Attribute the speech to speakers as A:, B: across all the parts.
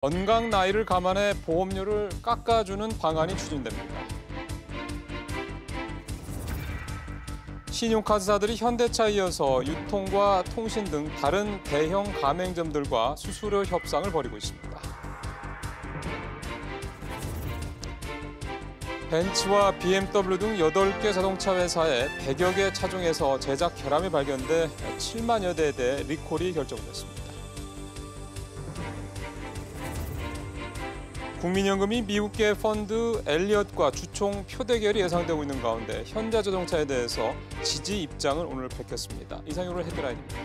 A: 건강 나이를 감안해 보험료를 깎아주는 방안이 추진됩니다. 신용카드사들이 현대차에 이어서 유통과 통신 등 다른 대형 가맹점들과 수수료 협상을 벌이고 있습니다. 벤츠와 BMW 등 8개 자동차 회사의 100여 개 차종에서 제작 결함이 발견돼 7만여 대에 대해 리콜이 결정됐습니다. 국민연금이 미국계 펀드 엘리엇과 주총 표대결이 예상되고 있는 가운데 현대자동차에 대해서 지지 입장을 오늘 밝혔습니다. 이상으로 헤드라인입니다.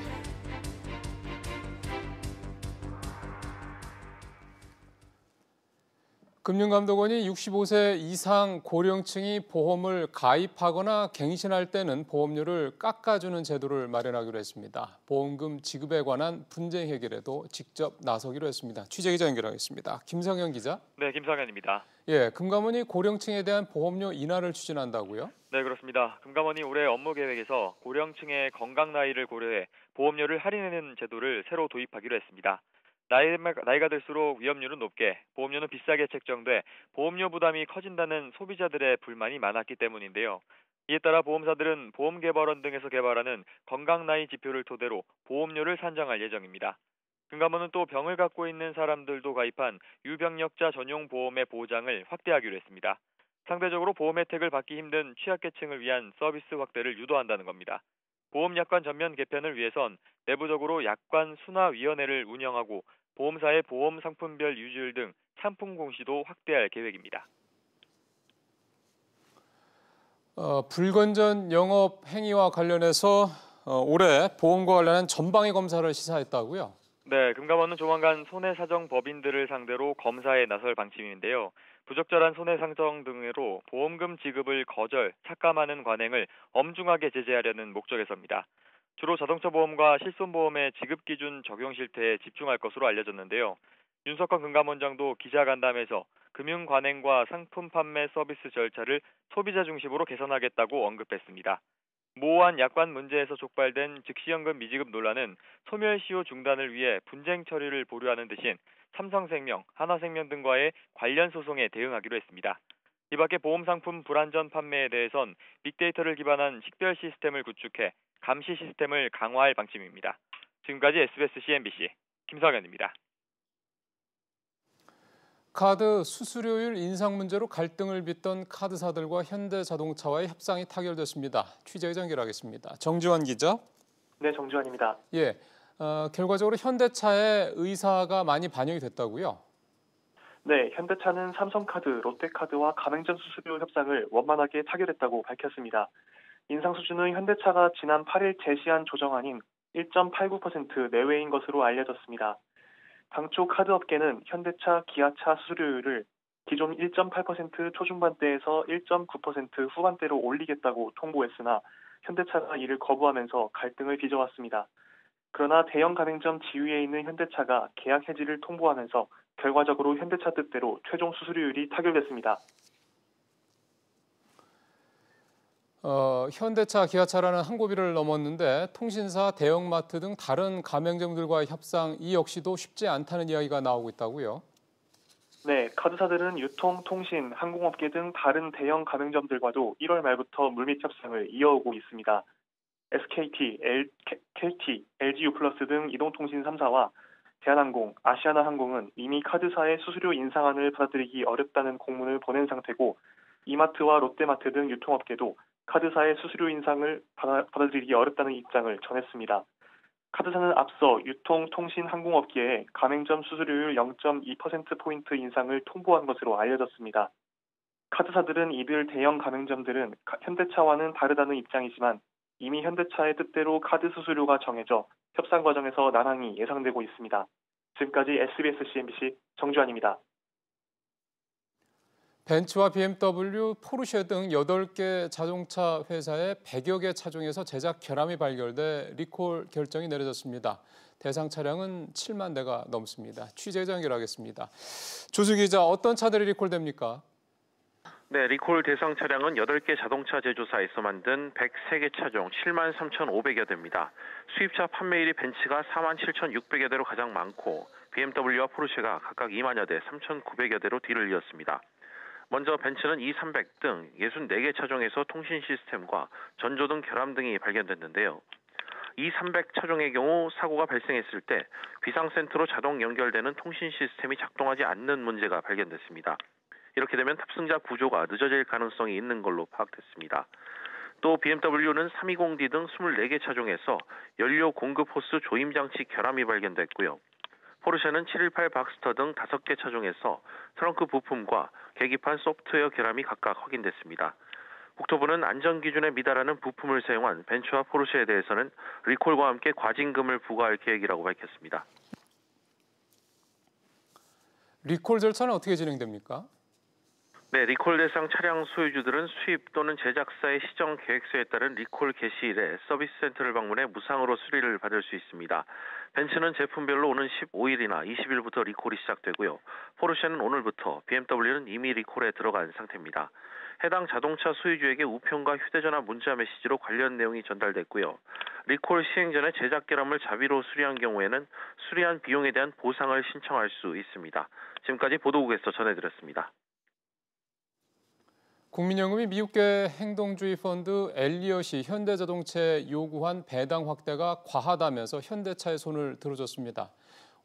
A: 금융감독원이 65세 이상 고령층이 보험을 가입하거나 갱신할 때는 보험료를 깎아주는 제도를 마련하기로 했습니다. 보험금 지급에 관한 분쟁 해결에도 직접 나서기로 했습니다. 취재기자 연결하겠습니다. 김성현 기자.
B: 네, 김성현입니다.
A: 예, 금감원이 고령층에 대한 보험료 인하를 추진한다고요?
B: 네, 그렇습니다. 금감원이 올해 업무 계획에서 고령층의 건강 나이를 고려해 보험료를 할인하는 제도를 새로 도입하기로 했습니다. 나이가 들수록 위험률은 높게, 보험료는 비싸게 책정돼 보험료 부담이 커진다는 소비자들의 불만이 많았기 때문인데요. 이에 따라 보험사들은 보험개발원 등에서 개발하는 건강 나이 지표를 토대로 보험료를 산정할 예정입니다. 금감원은 또 병을 갖고 있는 사람들도 가입한 유병력자 전용 보험의 보장을 확대하기로 했습니다. 상대적으로 보험 혜택을 받기 힘든 취약계층을 위한 서비스 확대를 유도한다는 겁니다. 보험약관 전면 개편을 위해선 내부적으로 약관순화위원회를 운영하고 보험사의 보험 상품별 유지율 등 상품 공시도 확대할 계획입니다.
A: 불건전 영업 행위와 관련해서 올해 보험과 관련한 전방위 검사를 시사했다고요?
B: 네, 금감원은 조만간 손해사정 법인들을 상대로 검사에 나설 방침인데요. 부적절한 손해상정 등으로 보험금 지급을 거절, 삭감하는 관행을 엄중하게 제재하려는 목적에서입니다. 주로 자동차 보험과 실손보험의 지급 기준 적용 실태에 집중할 것으로 알려졌는데요. 윤석환 금감원장도 기자간담회에서 금융 관행과 상품 판매 서비스 절차를 소비자 중심으로 개선하겠다고 언급했습니다. 모호한 약관 문제에서 촉발된 즉시연금 미지급 논란은 소멸시효 중단을 위해 분쟁 처리를 보류하는 대신 삼성생명, 하나생명 등과의 관련 소송에 대응하기로 했습니다. 이 밖에 보험상품 불안전 판매에 대해선 빅데이터를 기반한 식별 시스템을 구축해 감시 시스템을 강화할 방침입니다. 지금까지 SBS CNBC 김성현입니다.
A: 카드 수수료율 인상 문제로 갈등을 빚던 카드사들과 현대자동차와의 협상이 타결됐습니다. 취재기자 연결하겠습니다. 정지환 기자.
C: 네, 정지환입니다.
A: 예, 결과적으로 현대차의 의사가 많이 반영이 됐다고요?
C: 네, 현대차는 삼성카드, 롯데카드와 가맹점 수수료 협상을 원만하게 타결했다고 밝혔습니다. 인상 수준은 현대차가 지난 8일 제시한 조정안인 1.89% 내외인 것으로 알려졌습니다. 당초 카드업계는 현대차, 기아차 수수료율을 기존 1.8% 초중반대에서 1.9% 후반대로 올리겠다고 통보했으나 현대차가 이를 거부하면서 갈등을 빚어왔습니다. 그러나 대형 가맹점 지위에 있는 현대차가 계약 해지를 통보하면서 결과적으로 현대차 뜻대로 최종 수수료율이 타결됐습니다.
A: 현대차, 기아차라는 한 고비를 넘었는데 통신사, 대형마트 등 다른 가맹점들과의 협상 이 역시도 쉽지 않다는 이야기가 나오고 있다고요?
C: 네, 카드사들은 유통, 통신, 항공업계 등 다른 대형 가맹점들과도 1월 말부터 물밑 협상을 이어오고 있습니다. SKT, KT, LGU+ 등 이동통신 3사와 대한항공, 아시아나항공은 이미 카드사의 수수료 인상안을 받아들이기 어렵다는 공문을 보낸 상태고 이마트와 롯데마트 등 유통업계도 카드사의 수수료 인상을 받아들이기 어렵다는 입장을 전했습니다. 카드사는 앞서 유통, 통신, 항공업계에 가맹점 수수료율 0.2%포인트 인상을 통보한 것으로 알려졌습니다. 카드사들은 이들 대형 가맹점들은 현대차와는 다르다는 입장이지만 이미 현대차의 뜻대로 카드 수수료가 정해져 협상 과정에서 난항이 예상되고 있습니다. 지금까지 SBS CNBC 정주환입니다.
A: 벤츠와 BMW, 포르쉐 등 8개 자동차 회사의 100여 개 차종에서 제작 결함이 발견돼 리콜 결정이 내려졌습니다. 대상 차량은 7만 대가 넘습니다. 취재자 연결하겠습니다. 조수 기자, 어떤 차들이 리콜됩니까?
D: 네, 리콜 대상 차량은 8개 자동차 제조사에서 만든 103개 차종 7만 3,500여 대입니다. 수입차 판매일이 벤츠가 4만 7,600여 대로 가장 많고 BMW와 포르쉐가 각각 2만여 대, 3,900여 대로 뒤를 이었습니다. 먼저 벤츠는 E300 등 64개 차종에서 통신 시스템과 전조등 결함 등이 발견됐는데요. E300 차종의 경우 사고가 발생했을 때 비상센터로 자동 연결되는 통신 시스템이 작동하지 않는 문제가 발견됐습니다. 이렇게 되면 탑승자 구조가 늦어질 가능성이 있는 걸로 파악됐습니다. 또 BMW는 320D 등 24개 차종에서 연료 공급 호스 조임 장치 결함이 발견됐고요. 포르쉐는 718 박스터 등 5개 차종에서 트렁크 부품과 계기판 소프트웨어 결함이 각각 확인됐습니다. 국토부는 안전기준에 미달하는 부품을 사용한 벤츠와 포르쉐에 대해서는 리콜과 함께 과징금을 부과할 계획이라고 밝혔습니다.
A: 리콜 절차는 어떻게 진행됩니까?
D: 네, 리콜 대상 차량 소유주들은 수입 또는 제작사의 시정 계획서에 따른 리콜 개시일에 서비스 센터를 방문해 무상으로 수리를 받을 수 있습니다. 벤츠는 제품별로 오는 15일이나 20일부터 리콜이 시작되고요. 포르쉐는 오늘부터, BMW는 이미 리콜에 들어간 상태입니다. 해당 자동차 소유주에게 우편과 휴대전화 문자 메시지로 관련 내용이 전달됐고요. 리콜 시행 전에 제작 결함을 자비로 수리한 경우에는 수리한 비용에 대한 보상을 신청할 수 있습니다. 지금까지 보도국에서 전해드렸습니다.
A: 국민연금이 미국계 행동주의 펀드 엘리엇이 현대자동차에 요구한 배당 확대가 과하다면서 현대차의 손을 들어줬습니다.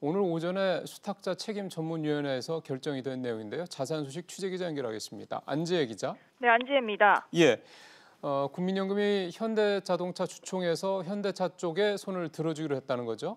A: 오늘 오전에 수탁자 책임전문위원회에서 결정이 된 내용인데요. 자세한 소식 취재기자 연결하겠습니다. 안지혜 기자.
E: 네, 안지혜입니다.
A: 예, 국민연금이 현대자동차 주총에서 현대차 쪽에 손을 들어주기로 했다는 거죠?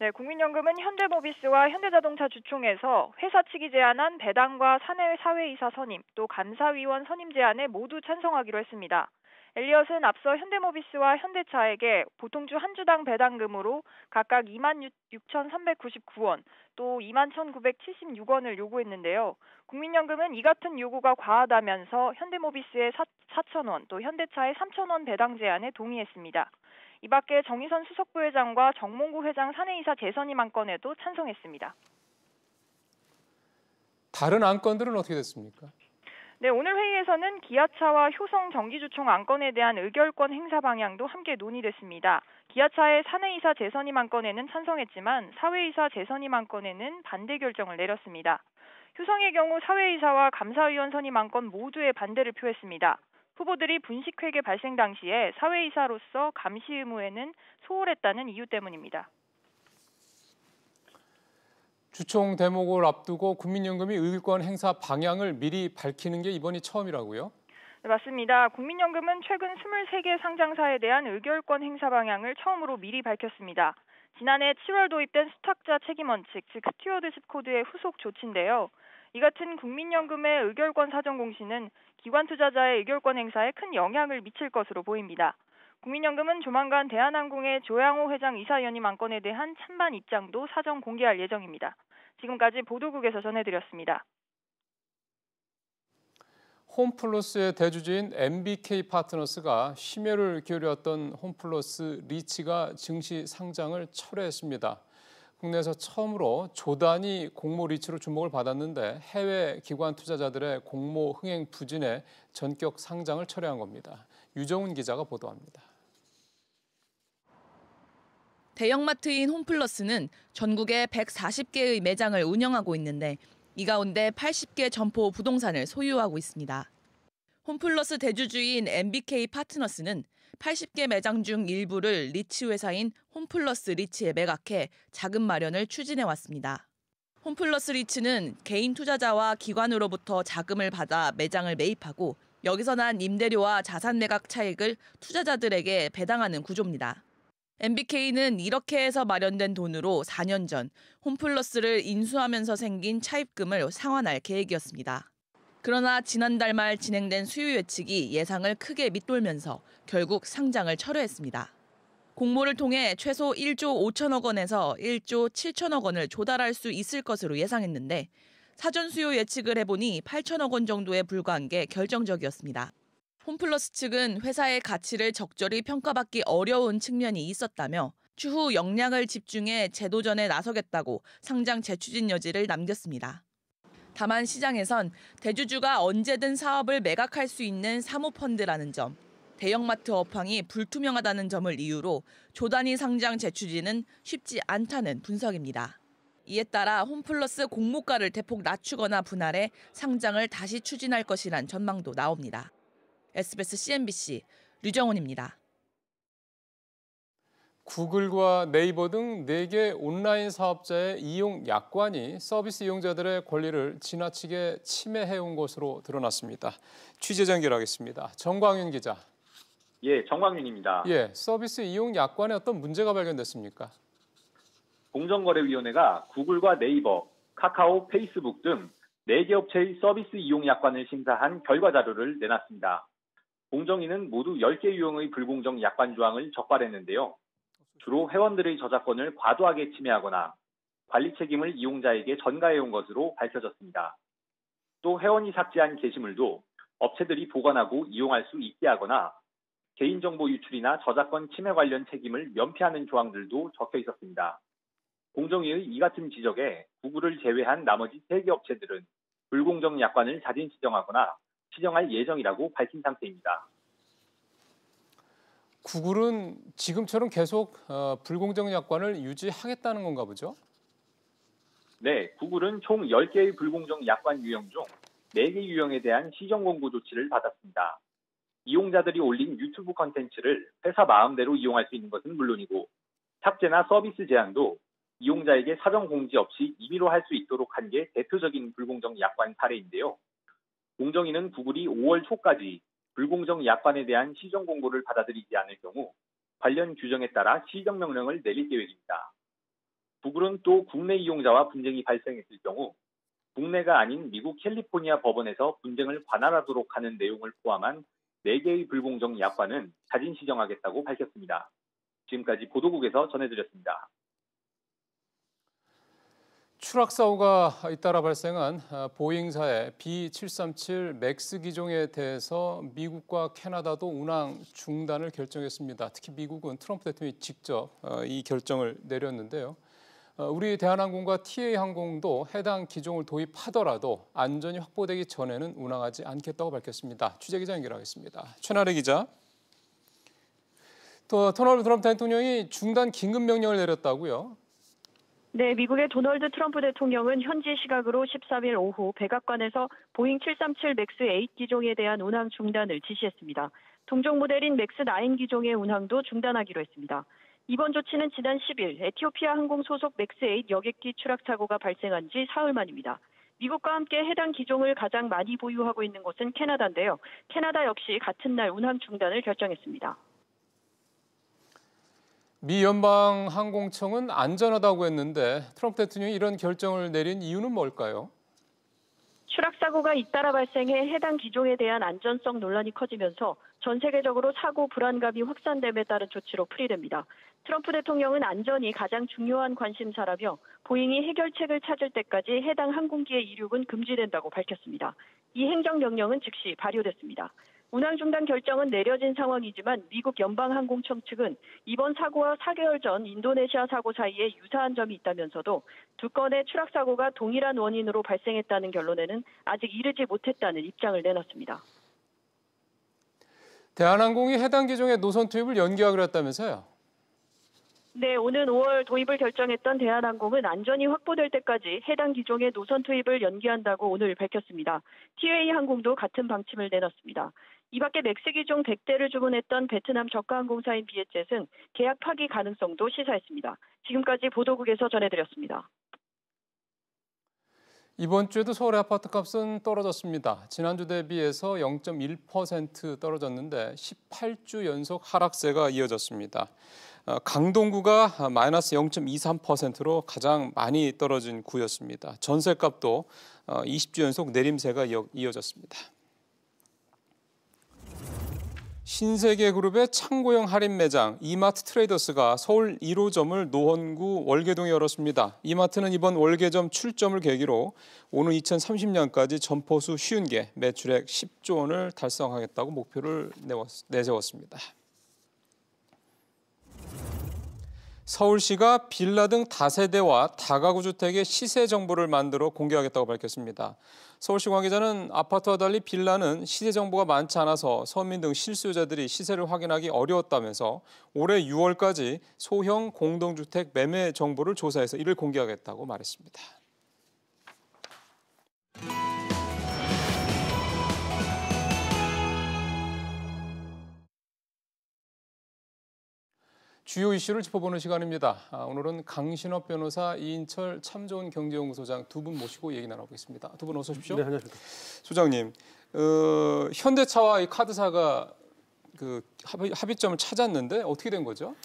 E: 네, 국민연금은 현대모비스와 현대자동차 주총에서 회사 측이 제안한 배당과 사내 사회이사 선임, 또 감사위원 선임 제안에 모두 찬성하기로 했습니다. 엘리엇은 앞서 현대모비스와 현대차에게 보통주 한 주당 배당금으로 각각 26,399원, 또 21,976원을 요구했는데요. 국민연금은 이 같은 요구가 과하다면서 현대모비스의 4,000원, 또 현대차의 3,000원 배당 제안에 동의했습니다. 이 밖에 정의선 수석부회장과 정몽구 회장 사내이사 재선임 안건에도 찬성했습니다.
A: 다른 안건들은 어떻게 됐습니까?
E: 네, 오늘 회의에서는 기아차와 효성 정기주총 안건에 대한 의결권 행사 방향도 함께 논의됐습니다. 기아차의 사내이사 재선임 안건에는 찬성했지만 사회이사 재선임 안건에는 반대 결정을 내렸습니다. 효성의 경우 사회이사와 감사위원 선임 안건 모두에 반대를 표했습니다. 후보들이 분식회계 발생 당시에 사회이사로서 감시 의무에는 소홀했다는 이유 때문입니다.
A: 주총 대목을 앞두고 국민연금이 의결권 행사 방향을 미리 밝히는 게 이번이 처음이라고요?
E: 네, 맞습니다. 국민연금은 최근 23개 상장사에 대한 의결권 행사 방향을 처음으로 미리 밝혔습니다. 지난해 7월 도입된 수탁자 책임 원칙, 즉 스튜어드십 코드의 후속 조치인데요. 이 같은 국민연금의 의결권 사전 공시는 기관 투자자의 의결권 행사에 큰 영향을 미칠 것으로 보입니다. 국민연금은 조만간 대한항공의 조양호 회장 이사 연임 안건에 대한 찬반 입장도 사전 공개할 예정입니다. 지금까지 보도국에서 전해드렸습니다.
A: 홈플러스의 대주주인 MBK 파트너스가 심혈을 기울였던 홈플러스 리치가 증시 상장을 철회했습니다. 국내에서 처음으로 조단위 공모 리츠로 주목을 받았는데 해외 기관 투자자들의 공모 흥행 부진에 전격 상장을 철회한 겁니다. 유정훈 기자가 보도합니다.
F: 대형마트인 홈플러스는 전국에 140개의 매장을 운영하고 있는데 이 가운데 80개 점포 부동산을 소유하고 있습니다. 홈플러스 대주주인 MBK 파트너스는 80개 매장 중 일부를 리치 회사인 홈플러스 리치에 매각해 자금 마련을 추진해 왔습니다. 홈플러스 리치는 개인 투자자와 기관으로부터 자금을 받아 매장을 매입하고 여기서 난 임대료와 자산 매각 차익을 투자자들에게 배당하는 구조입니다. MBK는 이렇게 해서 마련된 돈으로 4년 전 홈플러스를 인수하면서 생긴 차입금을 상환할 계획이었습니다. 그러나 지난달 말 진행된 수요 예측이 예상을 크게 밑돌면서 결국 상장을 철회했습니다. 공모를 통해 최소 1조 5천억 원에서 1조 7천억 원을 조달할 수 있을 것으로 예상했는데 사전 수요 예측을 해보니 8천억 원 정도에 불과한 게 결정적이었습니다. 홈플러스 측은 회사의 가치를 적절히 평가받기 어려운 측면이 있었다며 추후 역량을 집중해 재도전에 나서겠다고 상장 재추진 여지를 남겼습니다. 다만 시장에선 대주주가 언제든 사업을 매각할 수 있는 사모펀드라는 점, 대형마트 업황이 불투명하다는 점을 이유로 조단위 상장 재추진은 쉽지 않다는 분석입니다. 이에 따라 홈플러스 공모가를 대폭 낮추거나 분할해 상장을 다시 추진할 것이란 전망도 나옵니다. SBS CNBC 류정훈입니다.
A: 구글과 네이버 등 4개 온라인 사업자의 이용 약관이 서비스 이용자들의 권리를 지나치게 침해해온 것으로 드러났습니다. 취재 연결하겠습니다. 정광윤 기자.
G: 예, 정광윤입니다.
A: 서비스 이용 약관에 어떤 문제가 발견됐습니까?
G: 공정거래위원회가 구글과 네이버, 카카오, 페이스북 등 4개 업체의 서비스 이용 약관을 심사한 결과 자료를 내놨습니다. 공정위는 모두 10개 유형의 불공정 약관 조항을 적발했는데요. 주로 회원들의 저작권을 과도하게 침해하거나 관리 책임을 이용자에게 전가해온 것으로 밝혀졌습니다. 또 회원이 삭제한 게시물도 업체들이 보관하고 이용할 수 있게 하거나 개인정보 유출이나 저작권 침해 관련 책임을 면피하는 조항들도 적혀 있었습니다. 공정위의 이 같은 지적에 구글을 제외한 나머지 3개 업체들은 불공정 약관을 자진 시정하거나 시정할 예정이라고 밝힌 상태입니다.
A: 구글은 지금처럼 계속 불공정 약관을 유지하겠다는 건가 보죠?
G: 네, 구글은 총 10개의 불공정 약관 유형 중 4개 유형에 대한 시정 공고 조치를 받았습니다. 이용자들이 올린 유튜브 콘텐츠를 회사 마음대로 이용할 수 있는 것은 물론이고 삭제나 서비스 제한도 이용자에게 사전 공지 없이 임의로 할 수 있도록 한 게 대표적인 불공정 약관 사례인데요. 공정위는 구글이 5월 초까지 불공정 약관에 대한 시정 공고를 받아들이지 않을 경우 관련 규정에 따라 시정 명령을 내릴 계획입니다. 구글은 또 국내 이용자와 분쟁이 발생했을 경우 국내가 아닌 미국 캘리포니아 법원에서 분쟁을 관할하도록 하는 내용을 포함한 4개의 불공정 약관은 자진 시정하겠다고 밝혔습니다. 지금까지 보도국에서 전해드렸습니다.
A: 추락사고가 잇따라 발생한 보잉사의 B737 맥스 기종에 대해서 미국과 캐나다도 운항 중단을 결정했습니다. 특히 미국은 트럼프 대통령이 직접 이 결정을 내렸는데요. 우리 대한항공과 TA항공도 해당 기종을 도입하더라도 안전이 확보되기 전에는 운항하지 않겠다고 밝혔습니다. 취재기자 연결하겠습니다. 최나래 기자. 또 도널드 트럼프 대통령이 중단 긴급 명령을 내렸다고요?
H: 네, 미국의 도널드 트럼프 대통령은 현지 시각으로 13일 오후 백악관에서 보잉 737 맥스 8 기종에 대한 운항 중단을 지시했습니다. 동종 모델인 맥스 9 기종의 운항도 중단하기로 했습니다. 이번 조치는 지난 10일 에티오피아 항공 소속 맥스 8 여객기 추락 사고가 발생한 지 사흘 만입니다. 미국과 함께 해당 기종을 가장 많이 보유하고 있는 곳은 캐나다인데요. 캐나다 역시 같은 날 운항 중단을 결정했습니다.
A: 미 연방항공청은 안전하다고 했는데 트럼프 대통령이 이런 결정을 내린 이유는 뭘까요?
H: 추락 사고가 잇따라 발생해 해당 기종에 대한 안전성 논란이 커지면서 전 세계적으로 사고 불안감이 확산됨에 따른 조치로 풀이됩니다. 트럼프 대통령은 안전이 가장 중요한 관심사라며 보잉이 해결책을 찾을 때까지 해당 항공기의 이륙은 금지된다고 밝혔습니다. 이 행정명령은 즉시 발효됐습니다. 운항 중단 결정은 내려진 상황이지만 미국 연방항공청 측은 이번 사고와 4개월 전 인도네시아 사고 사이에 유사한 점이 있다면서도 두 건의 추락 사고가 동일한 원인으로 발생했다는 결론에는 아직 이르지 못했다는 입장을 내놨습니다.
A: 대한항공이 해당 기종의 노선 투입을 연기하기로 했다면서요?
H: 네, 오는 5월 도입을 결정했던 대한항공은 안전이 확보될 때까지 해당 기종의 노선 투입을 연기한다고 오늘 밝혔습니다. TA항공도 같은 방침을 내놨습니다. 이 밖에 맥스 기종 100대를 주문했던 베트남 저가항공사인 비에젯은 계약 파기 가능성도 시사했습니다. 지금까지 보도국에서 전해드렸습니다.
A: 이번 주에도 서울의 아파트값은 떨어졌습니다. 지난주 대비해서 0.1% 떨어졌는데 18주 연속 하락세가 이어졌습니다. 강동구가 마이너스 0.23%로 가장 많이 떨어진 구였습니다. 전셋값도 20주 연속 내림세가 이어졌습니다. 신세계그룹의 창고형 할인 매장 이마트 트레이더스가 서울 1호점을 노원구 월계동에 열었습니다. 이마트는 이번 월계점 출점을 계기로 오는 2030년까지 점포수 50개, 매출액 10조 원을 달성하겠다고 목표를 내세웠습니다. 서울시가 빌라 등 다세대와 다가구 주택의 시세 정보를 만들어 공개하겠다고 밝혔습니다. 서울시 관계자는 아파트와 달리 빌라는 시세 정보가 많지 않아서 서민 등 실수요자들이 시세를 확인하기 어려웠다면서 올해 6월까지 소형 공동주택 매매 정보를 조사해서 이를 공개하겠다고 말했습니다. 주요 이슈를 짚어보는 시간입니다. 오늘은 강신업 변호사, 이인철 참 좋은 경제연구소장 두 분 모시고 얘기 나눠보겠습니다. 두 분 어서 오십시오.
I: 네, 안녕하십니까.
A: 소장님, 현대차와 이 카드사가 그 합의점을 찾았는데 어떻게 된 거죠?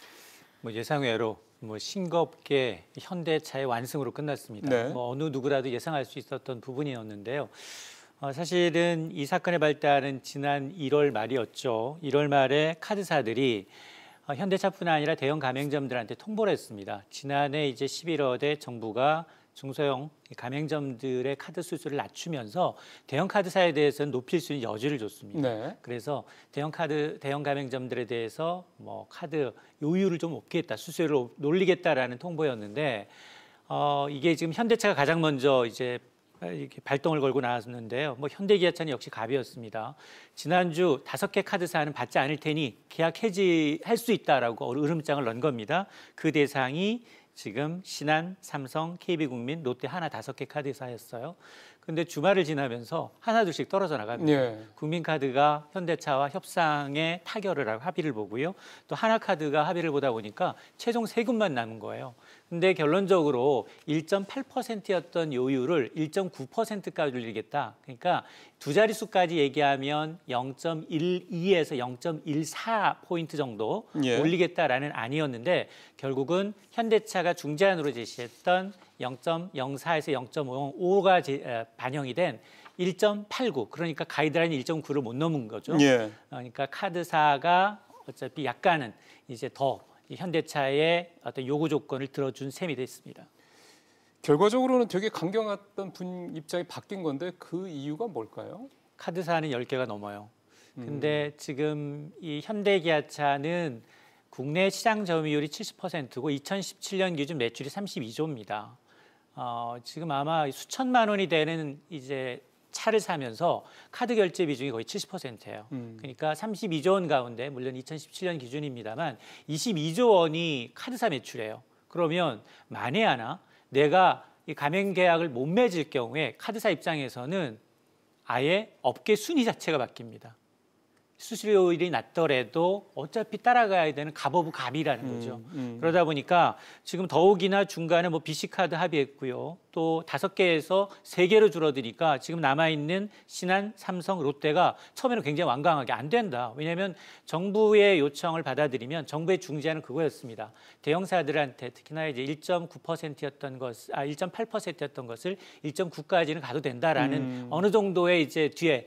I: 예상외로 싱겁게 현대차의 완승으로 끝났습니다.
A: 네.
I: 어느 누구라도 예상할 수 있었던 부분이었는데요. 사실은 이 사건의 발단은 지난 1월 말이었죠. 1월 말에 카드사들이 현대차뿐 아니라 대형 가맹점들한테 통보를 했습니다. 지난해 이제 11월에 정부가 중소형 가맹점들의 카드 수수료를 낮추면서 대형 카드사에 대해서는 높일 수 있는 여지를 줬습니다.
A: 네.
I: 그래서 대형 가맹점들에 대해서 카드 요율을 좀 높이겠다, 수수료를 올리겠다라는 통보였는데 이게 지금 현대차가 가장 먼저 이제 이렇게 발동을 걸고 나왔는데요. 현대기아차는 역시 갑이었습니다. 지난주 5개 카드사는 받지 않을 테니 계약 해지할 수 있다라고 으름장을 넣은 겁니다. 그 대상이 지금 신한, 삼성, KB국민, 롯데 하나 5개 카드사였어요. 근데 주말을 지나면서 하나둘씩 떨어져 나갑니다.
A: 예.
I: 국민카드가 현대차와 협상에 타결을 하고 합의를 보고요. 또 하나카드가 합의를 보다 보니까 최종 3군만 남은 거예요. 근데 결론적으로 1.8%였던 요율을 1.9%까지 올리겠다. 그러니까 두 자릿수까지 얘기하면 0.12에서 0.14포인트 정도
A: 예.
I: 올리겠다라는 안이었는데 결국은 현대차가 중재안으로 제시했던 0.04에서 0.5가 반영이 된 1.89, 그러니까 가이드라인 1.9를 못 넘은 거죠.
A: 예.
I: 그러니까 카드사가 어차피 약간은 이제 더 현대차의 어떤 요구 조건을 들어준 셈이 됐습니다.
A: 결과적으로는 되게 강경했던 분 입장이 바뀐 건데 그 이유가 뭘까요?
I: 카드사는 10개가 넘어요. 근데 지금 이 현대기아차는 국내 시장 점유율이 70%고 2017년 기준 매출이 32조입니다. 지금 아마 수천만 원이 되는 이제 차를 사면서 카드 결제 비중이 거의 70%예요. 그러니까 32조 원 가운데 물론 2017년 기준입니다만 22조 원이 카드사 매출이에요. 그러면 만에 하나 내가 이 가맹 계약을 못 맺을 경우에 카드사 입장에서는 아예 업계 순위 자체가 바뀝니다. 수수료율이 낮더라도 어차피 따라가야 되는 갑 오브 갑이라는 거죠. 그러다 보니까 지금 더욱이나 중간에 BC카드 합의했고요. 또 5개에서 3개로 줄어드니까 지금 남아있는 신한, 삼성, 롯데가 처음에는 굉장히 완강하게 안 된다. 왜냐하면 정부의 요청을 받아들이면 정부의 중재안은 그거였습니다. 대형사들한테 특히나 이제 1.9%였던 1.8%였던 것을 1.9까지는 가도 된다라는 어느 정도의 이제 뒤에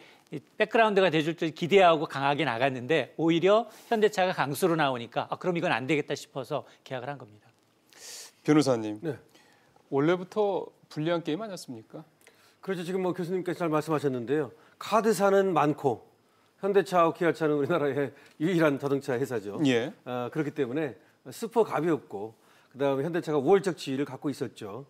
I: 백그라운드가 돼줄 줄 기대하고 강하게 나갔는데 오히려 현대차가 강수로 나오니까 그럼 이건 안 되겠다 싶어서 계약을 한 겁니다.
A: 변호사님,
J: 네.
A: 원래부터 불리한 게임 아니었습니까?
J: 그렇죠. 지금 교수님께서 잘 말씀하셨는데요. 카드사는 많고 현대차와 기아차는 우리나라의 유일한 자동차 회사죠.
A: 예.
J: 그렇기 때문에 슈퍼 가볍고 그다음에 현대차가 우월적 지위를 갖고 있었죠.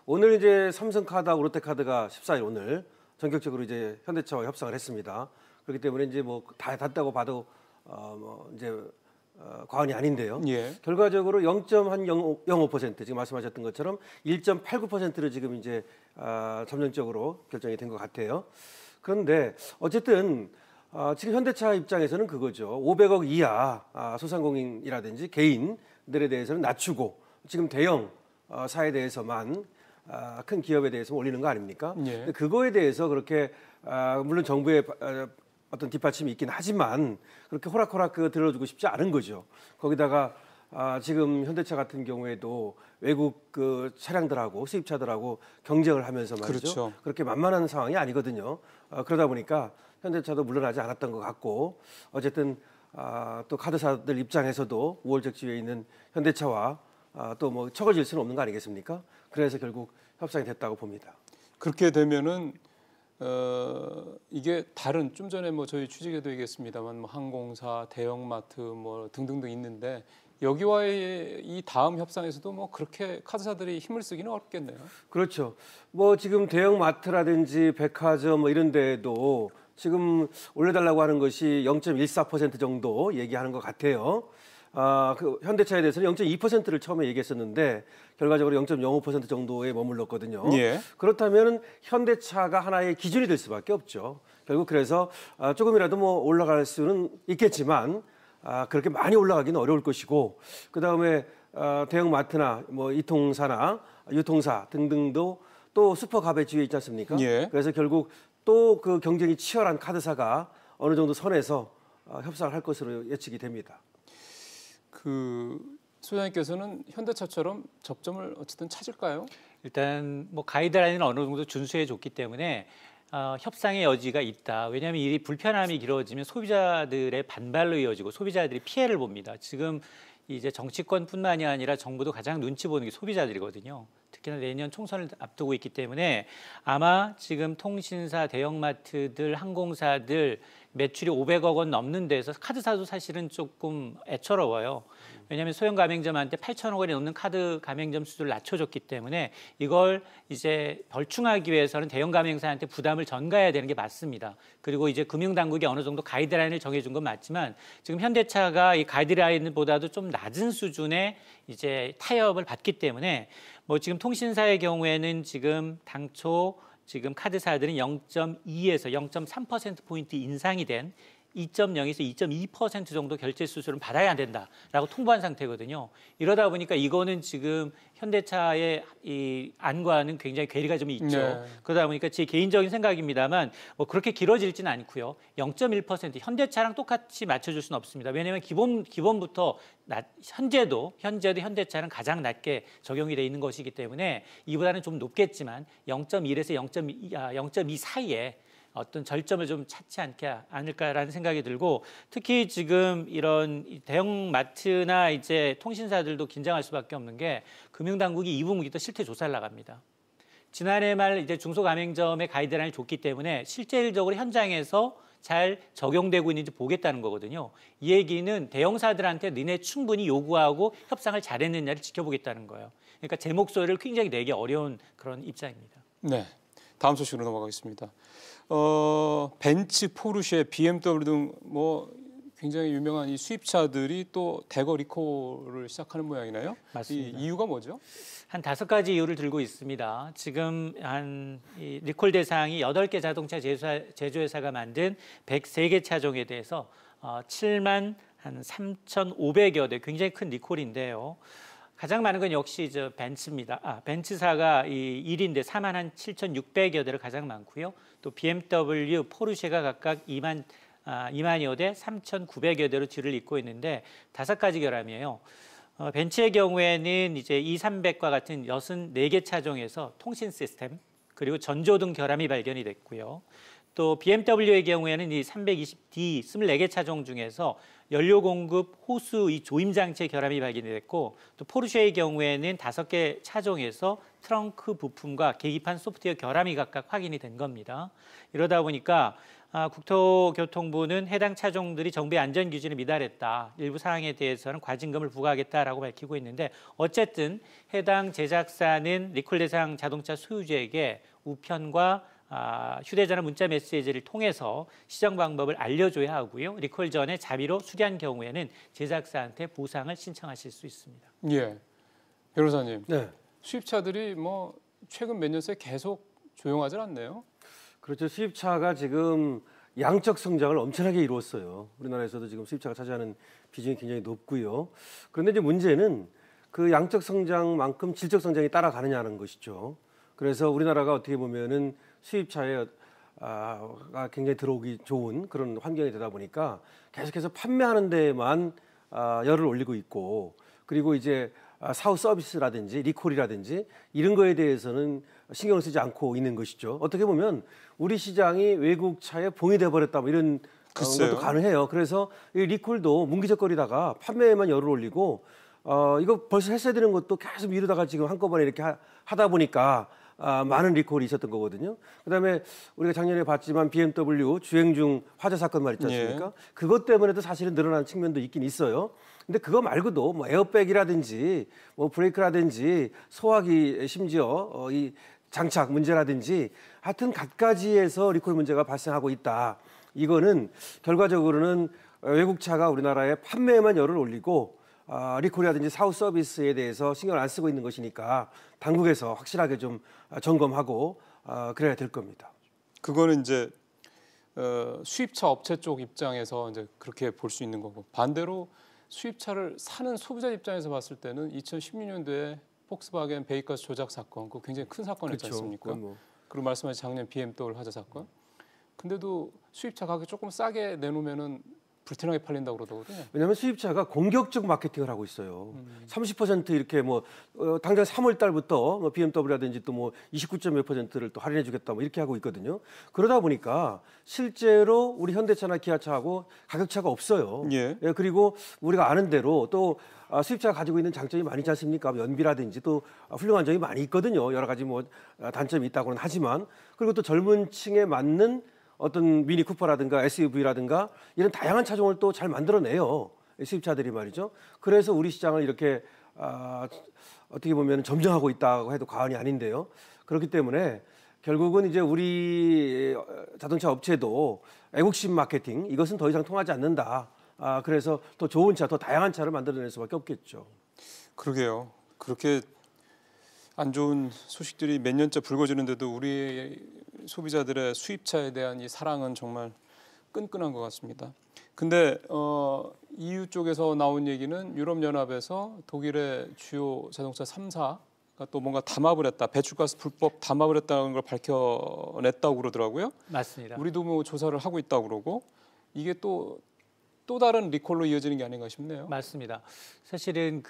J: 오늘 이제 삼성카드하고 롯데카드가 14일 오늘 전격적으로 이제 현대차와 협상을 했습니다. 그렇기 때문에 이제 다 닿다고 봐도 과언이 아닌데요.
A: 예.
J: 결과적으로 0.05% 지금 말씀하셨던 것처럼 1.89%로 지금 이제 잠정적으로 결정이 된 것 같아요. 그런데 어쨌든 지금 현대차 입장에서는 그거죠. 500억 이하 소상공인이라든지 개인들에 대해서는 낮추고 지금 대형 사에 대해서만 큰 기업에 대해서 올리는 거 아닙니까?
A: 예.
J: 근데 그거에 대해서 그렇게 물론 정부의 어떤 뒷받침이 있긴 하지만 그렇게 호락호락 들어주고 싶지 않은 거죠. 거기다가 지금 현대차 같은 경우에도 외국 차량들하고 수입차들하고 경쟁을 하면서 말이죠.
A: 그렇죠.
J: 그렇게 만만한 상황이 아니거든요. 그러다 보니까 현대차도 물러나지 않았던 것 같고 어쨌든 또 카드사들 입장에서도 우월적 지위에 있는 현대차와 또 처거질 수는 없는 거 아니겠습니까? 그래서 결국 협상이 됐다고 봅니다.
A: 그렇게 되면은 이게 다른 좀 전에 저희 취재에도 얘기했습니다만 항공사, 대형마트 등등등 있는데 여기와의 이 다음 협상에서도 뭐 그렇게 카드사들이 힘을 쓰기는 어렵겠네요.
J: 그렇죠. 뭐 지금 대형 마트라든지 백화점 뭐 이런 데도 지금 올려달라고 하는 것이 0.14% 정도 얘기하는 것 같아요. 그 현대차에 대해서는 0.2%를 처음에 얘기했었는데 결과적으로 0.05% 정도에 머물렀거든요.
A: 예.
J: 그렇다면 현대차가 하나의 기준이 될 수밖에 없죠. 결국 그래서 조금이라도 뭐 올라갈 수는 있겠지만 그렇게 많이 올라가기는 어려울 것이고, 그 다음에 대형 마트나 뭐 이통사나 유통사 등등도 또 슈퍼갑의 있지 않습니까?
A: 예.
J: 그래서 결국 또 그 경쟁이 치열한 카드사가 어느 정도 선에서 협상을 할 것으로 예측이 됩니다.
A: 그 소장님께서는 현대차처럼 접점을 어쨌든 찾을까요?
I: 일단 뭐 가이드라인은 어느 정도 준수해 줬기 때문에 협상의 여지가 있다. 왜냐하면 이 불편함이 길어지면 소비자들의 반발로 이어지고 소비자들이 피해를 봅니다. 지금 이제 정치권뿐만이 아니라 정부도 가장 눈치 보는 게 소비자들이거든요. 특히나 내년 총선을 앞두고 있기 때문에 아마 지금 통신사, 대형마트들, 항공사들 매출이 500억 원 넘는 데서 카드사도 사실은 조금 애처로워요. 왜냐하면 소형 가맹점한테 8천억 원이 넘는 카드 가맹점 수준을 낮춰줬기 때문에 이걸 이제 벌충하기 위해서는 대형 가맹사한테 부담을 전가해야 되는 게 맞습니다. 그리고 이제 금융당국이 어느 정도 가이드라인을 정해준 건 맞지만 지금 현대차가 이 가이드라인보다도 좀 낮은 수준의 이제 타협을 받기 때문에 뭐 지금 통신사의 경우에는 지금 당초 지금 카드사들은 0.2에서 0.3%포인트 인상이 된 2.0에서 2.2% 정도 결제 수수료를 받아야 된다라고 통보한 상태거든요. 이러다 보니까 이거는 지금 현대차의 이 안과는 굉장히 괴리가 좀 있죠.
A: 네.
I: 그러다 보니까 제 개인적인 생각입니다만 뭐 그렇게 길어질지는 않고요. 0.1% 현대차랑 똑같이 맞춰줄 수는 없습니다. 왜냐하면 기본부터 현재도 현대차는 가장 낮게 적용이 돼 있는 것이기 때문에 이보다는 좀 높겠지만 0.1에서 0.2 사이에 어떤 절점을 좀 찾지 않을까라는 생각이 들고, 특히 지금 이런 대형 마트나 이제 통신사들도 긴장할 수밖에 없는 게 금융당국이 2분기부터 실태 조사를 나갑니다. 지난해 말 이제 중소가맹점의 가이드라인을 줬기 때문에 실질적으로 현장에서 잘 적용되고 있는지 보겠다는 거거든요. 이 얘기는 대형사들한테 너네 충분히 요구하고 협상을 잘했느냐를 지켜보겠다는 거예요. 그러니까 제 목소리를 굉장히 내기 어려운 그런 입장입니다.
A: 네, 다음 소식으로 넘어가겠습니다. 벤츠, 포르쉐, BMW 등 뭐 굉장히 유명한 이 수입차들이 또 대거 리콜을 시작하는 모양이네요.
I: 맞습니다.
A: 이 이유가 뭐죠?
I: 한 5가지 이유를 들고 있습니다. 지금 이 리콜 대상이 8개 자동차 제조회사가 만든 103개 차종에 대해서 7만 한 3,500여 대, 굉장히 큰 리콜인데요. 가장 많은 건 역시 벤츠입니다. 벤츠사가 이 1인데 4만 한 7,600여 대를 가장 많고요. 또 BMW, 포르쉐가 각각 2만여 대, 3,900여 대로 뒤를 잇고 있는데 5가지 결함이에요. 벤츠의 경우에는 이제 E300과 같은 64개 차종에서 통신 시스템 그리고 전조등 결함이 발견이 됐고요. 또 BMW의 경우에는 이 320D 24개 차종 중에서 연료 공급 호수 이 조임 장치의 결함이 발견이 됐고, 또 포르쉐의 경우에는 5개 차종에서 트렁크 부품과 계기판 소프트웨어 결함이 각각 확인이 된 겁니다. 이러다 보니까 국토교통부는 해당 차종들이 정부의 안전 기준에 미달했다. 일부 사항에 대해서는 과징금을 부과하겠다라고 밝히고 있는데, 어쨌든 해당 제작사는 리콜 대상 자동차 소유주에게 우편과 휴대전화 문자 메시지를 통해서 시정 방법을 알려줘야 하고요. 리콜 전에 자비로 수리한 경우에는 제작사한테 보상을 신청하실 수 있습니다.
A: 예, 변호사님.
J: 네.
A: 수입차들이 뭐 최근 몇 년 새 계속 조용하지 않네요.
J: 그렇죠. 수입차가 지금 양적 성장을 엄청나게 이루었어요. 우리나라에서도 지금 수입차가 차지하는 비중이 굉장히 높고요. 그런데 이제 문제는 그 양적 성장만큼 질적 성장이 따라가느냐는 것이죠. 그래서 우리나라가 어떻게 보면은 수입차에 굉장히 들어오기 좋은 그런 환경이 되다 보니까 계속해서 판매하는 데만 열을 올리고 있고, 그리고 이제 사후 서비스라든지 리콜이라든지 이런 거에 대해서는 신경을 쓰지 않고 있는 것이죠. 어떻게 보면 우리 시장이 외국 차에 봉인돼 버렸다 뭐 이런 것도 가능해요. 그래서 이 리콜도 문기적거리다가 판매에만 열을 올리고 이거 벌써 했어야 되는 것도 계속 미루다가 지금 한꺼번에 이렇게 하다 보니까 많은 리콜이 있었던 거거든요. 그다음에 우리가 작년에 봤지만 BMW 주행 중 화재 사건 말있지 않습니까?
A: 예.
J: 그것 때문에도 사실은 늘어난 측면도 있긴 있어요. 근데 그거 말고도 뭐 에어백이라든지 뭐 브레이크라든지 소화기 심지어 이 장착 문제라든지 하여튼 갖가지에서 리콜 문제가 발생하고 있다. 이거는 결과적으로는 외국차가 우리나라의 판매에만 열을 올리고 리콜이라든지 사후 서비스에 대해서 신경을 안 쓰고 있는 것이니까 당국에서 확실하게 좀 점검하고 그래야 될 겁니다.
A: 그거는 이제 수입차 업체 쪽 입장에서 이제 그렇게 볼 수 있는 거고, 반대로 수입차를 사는 소비자 입장에서 봤을 때는 2016년도에 폭스바겐 배기가스 조작 사건, 그거 굉장히 큰 사건이었지 않습니까? 그리고 말씀하신 작년 BMW 화재 사건. 근데도 수입차 가격 조금 싸게 내놓으면은 불티나게 팔린다고 그러더군요.
J: 왜냐하면 수입차가 공격적 마케팅을 하고 있어요. 30% 이렇게 뭐 당장 3월 달부터 뭐 BMW라든지 또 뭐 29.몇%를 또 할인해주겠다 뭐 이렇게 하고 있거든요. 그러다 보니까 실제로 우리 현대차나 기아차하고 가격 차가 없어요.
A: 예.
J: 예, 그리고 우리가 아는 대로 또 수입차가 가지고 있는 장점이 많이 있지 않습니까? 연비라든지 또 훌륭한 점이 많이 있거든요. 여러 가지 뭐 단점이 있다고는 하지만, 그리고 또 젊은 층에 맞는 어떤 미니 쿠퍼라든가 SUV라든가 이런 다양한 차종을 또 잘 만들어내요. 수입차들이 말이죠. 그래서 우리 시장을 이렇게 어떻게 보면 점령하고 있다고 해도 과언이 아닌데요. 그렇기 때문에 결국은 이제 우리 자동차 업체도 애국심 마케팅, 이것은 더 이상 통하지 않는다. 그래서 더 좋은 차, 더 다양한 차를 만들어낼 수밖에 없겠죠.
A: 그러게요. 그렇게 안 좋은 소식들이 몇 년째 불거지는데도 우리 소비자들의 수입차에 대한 이 사랑은 정말 끈끈한 것 같습니다. 근데 EU 쪽에서 나온 얘기는 유럽연합에서 독일의 주요 자동차 3사가 또 뭔가 담합을 했다, 배출가스 불법 담합을 했다는 걸 밝혀냈다고 그러더라고요.
I: 맞습니다.
A: 우리도 뭐 조사를 하고 있다고 그러고, 이게 또 다른 리콜로 이어지는 게 아닌가 싶네요.
I: 맞습니다. 사실은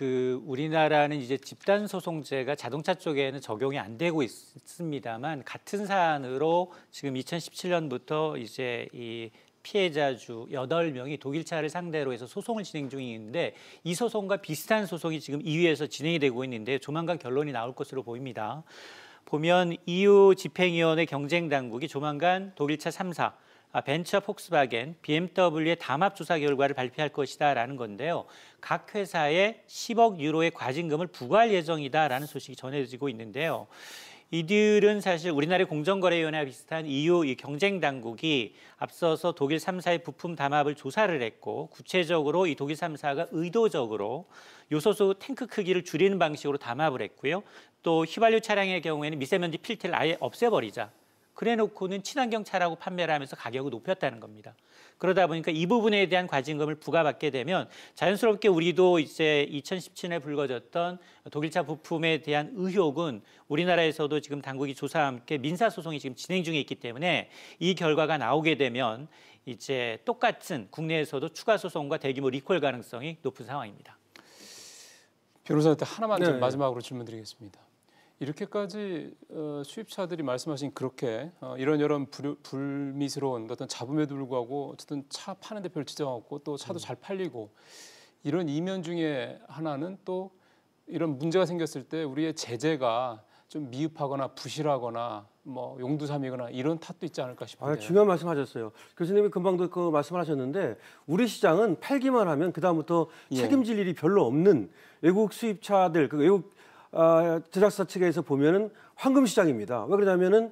I: 우리나라는 이제 집단 소송제가 자동차 쪽에는 적용이 안 되고 있습니다만, 같은 사안으로 지금 2017년부터 이제 이 피해자주 8명이 독일차를 상대로 해서 소송을 진행 중인데, 이 소송과 비슷한 소송이 지금 EU에서 진행이 되고 있는데 조만간 결론이 나올 것으로 보입니다. 보면 EU 집행위원회 경쟁당국이 조만간 독일차 3사, 벤츠, 폭스바겐, BMW의 담합 조사 결과를 발표할 것이다라는 건데요. 각 회사에 10억 유로의 과징금을 부과할 예정이다라는 소식이 전해지고 있는데요. 이들은 사실 우리나라의 공정거래위원회와 비슷한 EU 경쟁 당국이 앞서서 독일 3사의 부품 담합을 조사를 했고, 구체적으로 이 독일 3사가 의도적으로 요소수 탱크 크기를 줄이는 방식으로 담합을 했고요. 또 휘발유 차량의 경우에는 미세먼지 필터를 아예 없애버리자, 그래놓고는 친환경 차라고 판매를 하면서 가격을 높였다는 겁니다. 그러다 보니까 이 부분에 대한 과징금을 부과받게 되면 자연스럽게 우리도 이제 2017년에 불거졌던 독일차 부품에 대한 의혹은 우리나라에서도 지금 당국이 조사와 함께 민사소송이 지금 진행 중에 있기 때문에, 이 결과가 나오게 되면 이제 똑같은 국내에서도 추가 소송과 대규모 리콜 가능성이 높은 상황입니다.
A: 변호사한테 하나만 좀 마지막으로 질문드리겠습니다. 이렇게까지 수입차들이 말씀하신 그렇게 이런 불미스러운 어떤 잡음에도 불구하고 어쨌든 차 파는데 별 지장 없고 또 차도 잘 팔리고, 이런 이면 중에 하나는 또 이런 문제가 생겼을 때 우리의 제재가 좀 미흡하거나 부실하거나 뭐 용두삼이거나 이런 탓도 있지 않을까 싶은데요.
J: 중요한 말씀하셨어요. 교수님이 금방도 그 말씀을 하셨는데, 우리 시장은 팔기만 하면 그 다음부터 책임질 일이 별로 없는 외국 수입차들, 외국 제작사 측에서 보면은 황금 시장입니다. 왜 그러냐면은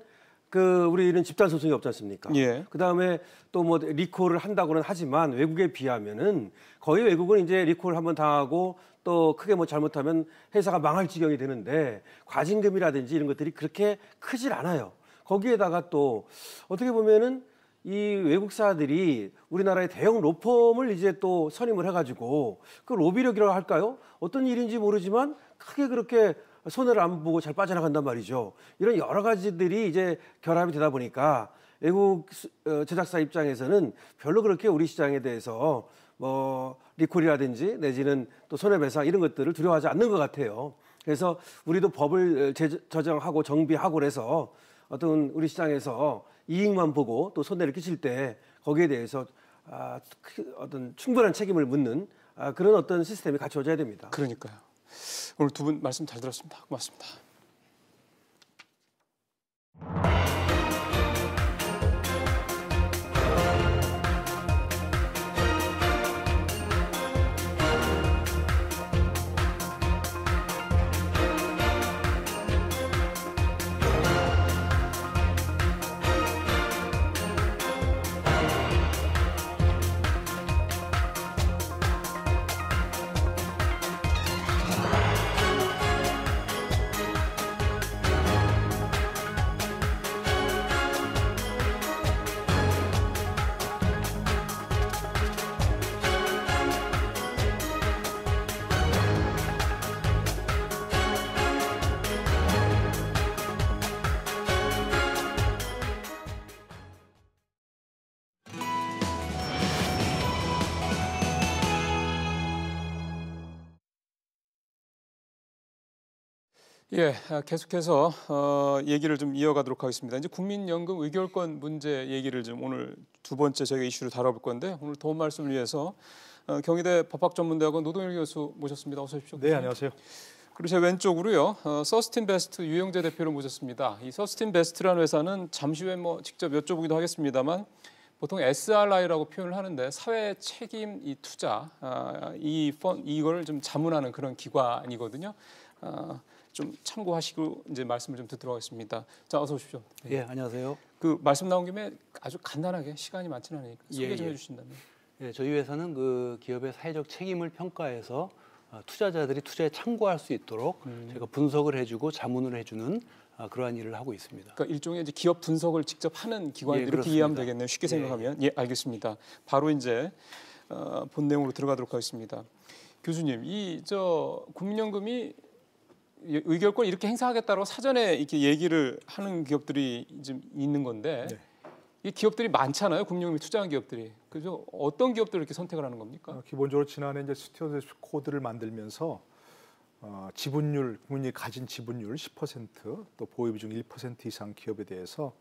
J: 우리는 집단 소송이 없지 않습니까?
A: 예.
J: 그 다음에 또 뭐 리콜을 한다고는 하지만 외국에 비하면은 거의 외국은 이제 리콜 한번 당하고 또 크게 뭐 잘못하면 회사가 망할 지경이 되는데, 과징금이라든지 이런 것들이 그렇게 크질 않아요. 거기에다가 또 어떻게 보면은 이 외국사들이 우리나라의 대형 로펌을 이제 또 선임을 해가지고 그 로비력이라고 할까요? 어떤 일인지 모르지만 크게 그렇게 손해를 안 보고 잘 빠져나간단 말이죠. 이런 여러 가지들이 이제 결합이 되다 보니까 외국 제작사 입장에서는 별로 그렇게 우리 시장에 대해서 뭐 리콜이라든지 내지는 또 손해배상 이런 것들을 두려워하지 않는 것 같아요. 그래서 우리도 법을 저정하고 정비하고 그래서 어떤 우리 시장에서 이익만 보고 또 손해를 끼칠 때 거기에 대해서 어떤 충분한 책임을 묻는 그런 어떤 시스템이 갖춰져야 됩니다.
A: 그러니까요. 오늘 두 분 말씀 잘 들었습니다. 고맙습니다. 예, 계속해서 얘기를 좀 이어가도록 하겠습니다. 이제 국민연금 의결권 문제 얘기를 좀 오늘 두 번째 저희가 이슈를 다뤄볼 건데 오늘 도움 말씀을 위해서 경희대 법학전문대학원 노동일 교수 모셨습니다. 어서 오십시오.
K: 네, 안녕하세요.
A: 그리고 제 왼쪽으로요, 서스틴 베스트 유영재 대표를 모셨습니다. 이 서스틴 베스트라는 회사는 잠시 후에 뭐 직접 여쭤보기도 하겠습니다만 보통 SRI라고 표현을 하는데 사회 책임 이 투자 이걸 좀 자문하는 그런 기관이거든요. 좀 참고하시고 이제 말씀을 좀 듣도록 하겠습니다. 자, 어서 오십시오.
K: 네, 안녕하세요.
A: 그 말씀 나온 김에 아주 간단하게 시간이 많지는 않으니까 소개 좀 해주신다면.
K: 예, 저희 회사는 그 기업의 사회적 책임을 평가해서 투자자들이 투자에 참고할 수 있도록 저희가 분석을 해주고 자문을 해주는 그러한 일을 하고 있습니다.
A: 그러니까 일종의 이제 기업 분석을 직접 하는 기관 이렇게
K: 그렇습니다.
A: 이해하면 되겠네요. 쉽게 생각하면. 예, 알겠습니다. 바로 이제 본 내용으로 들어가도록 하겠습니다. 교수님, 국민연금이 의결권 이렇게 행사하겠다고 사전에 이렇게 얘기를 하는 기업들이 좀 있는 건데 이 기업들이 많잖아요. 국민연금이 투자한 기업들이. 그래서 어떤 기업들을 이렇게 선택을 하는 겁니까?
L: 기본적으로 지난해 이제 스튜어드십 코드를 만들면서 지분율, 국민이 가진 지분율 10%, 또 보유 비중 1% 이상 기업에 대해서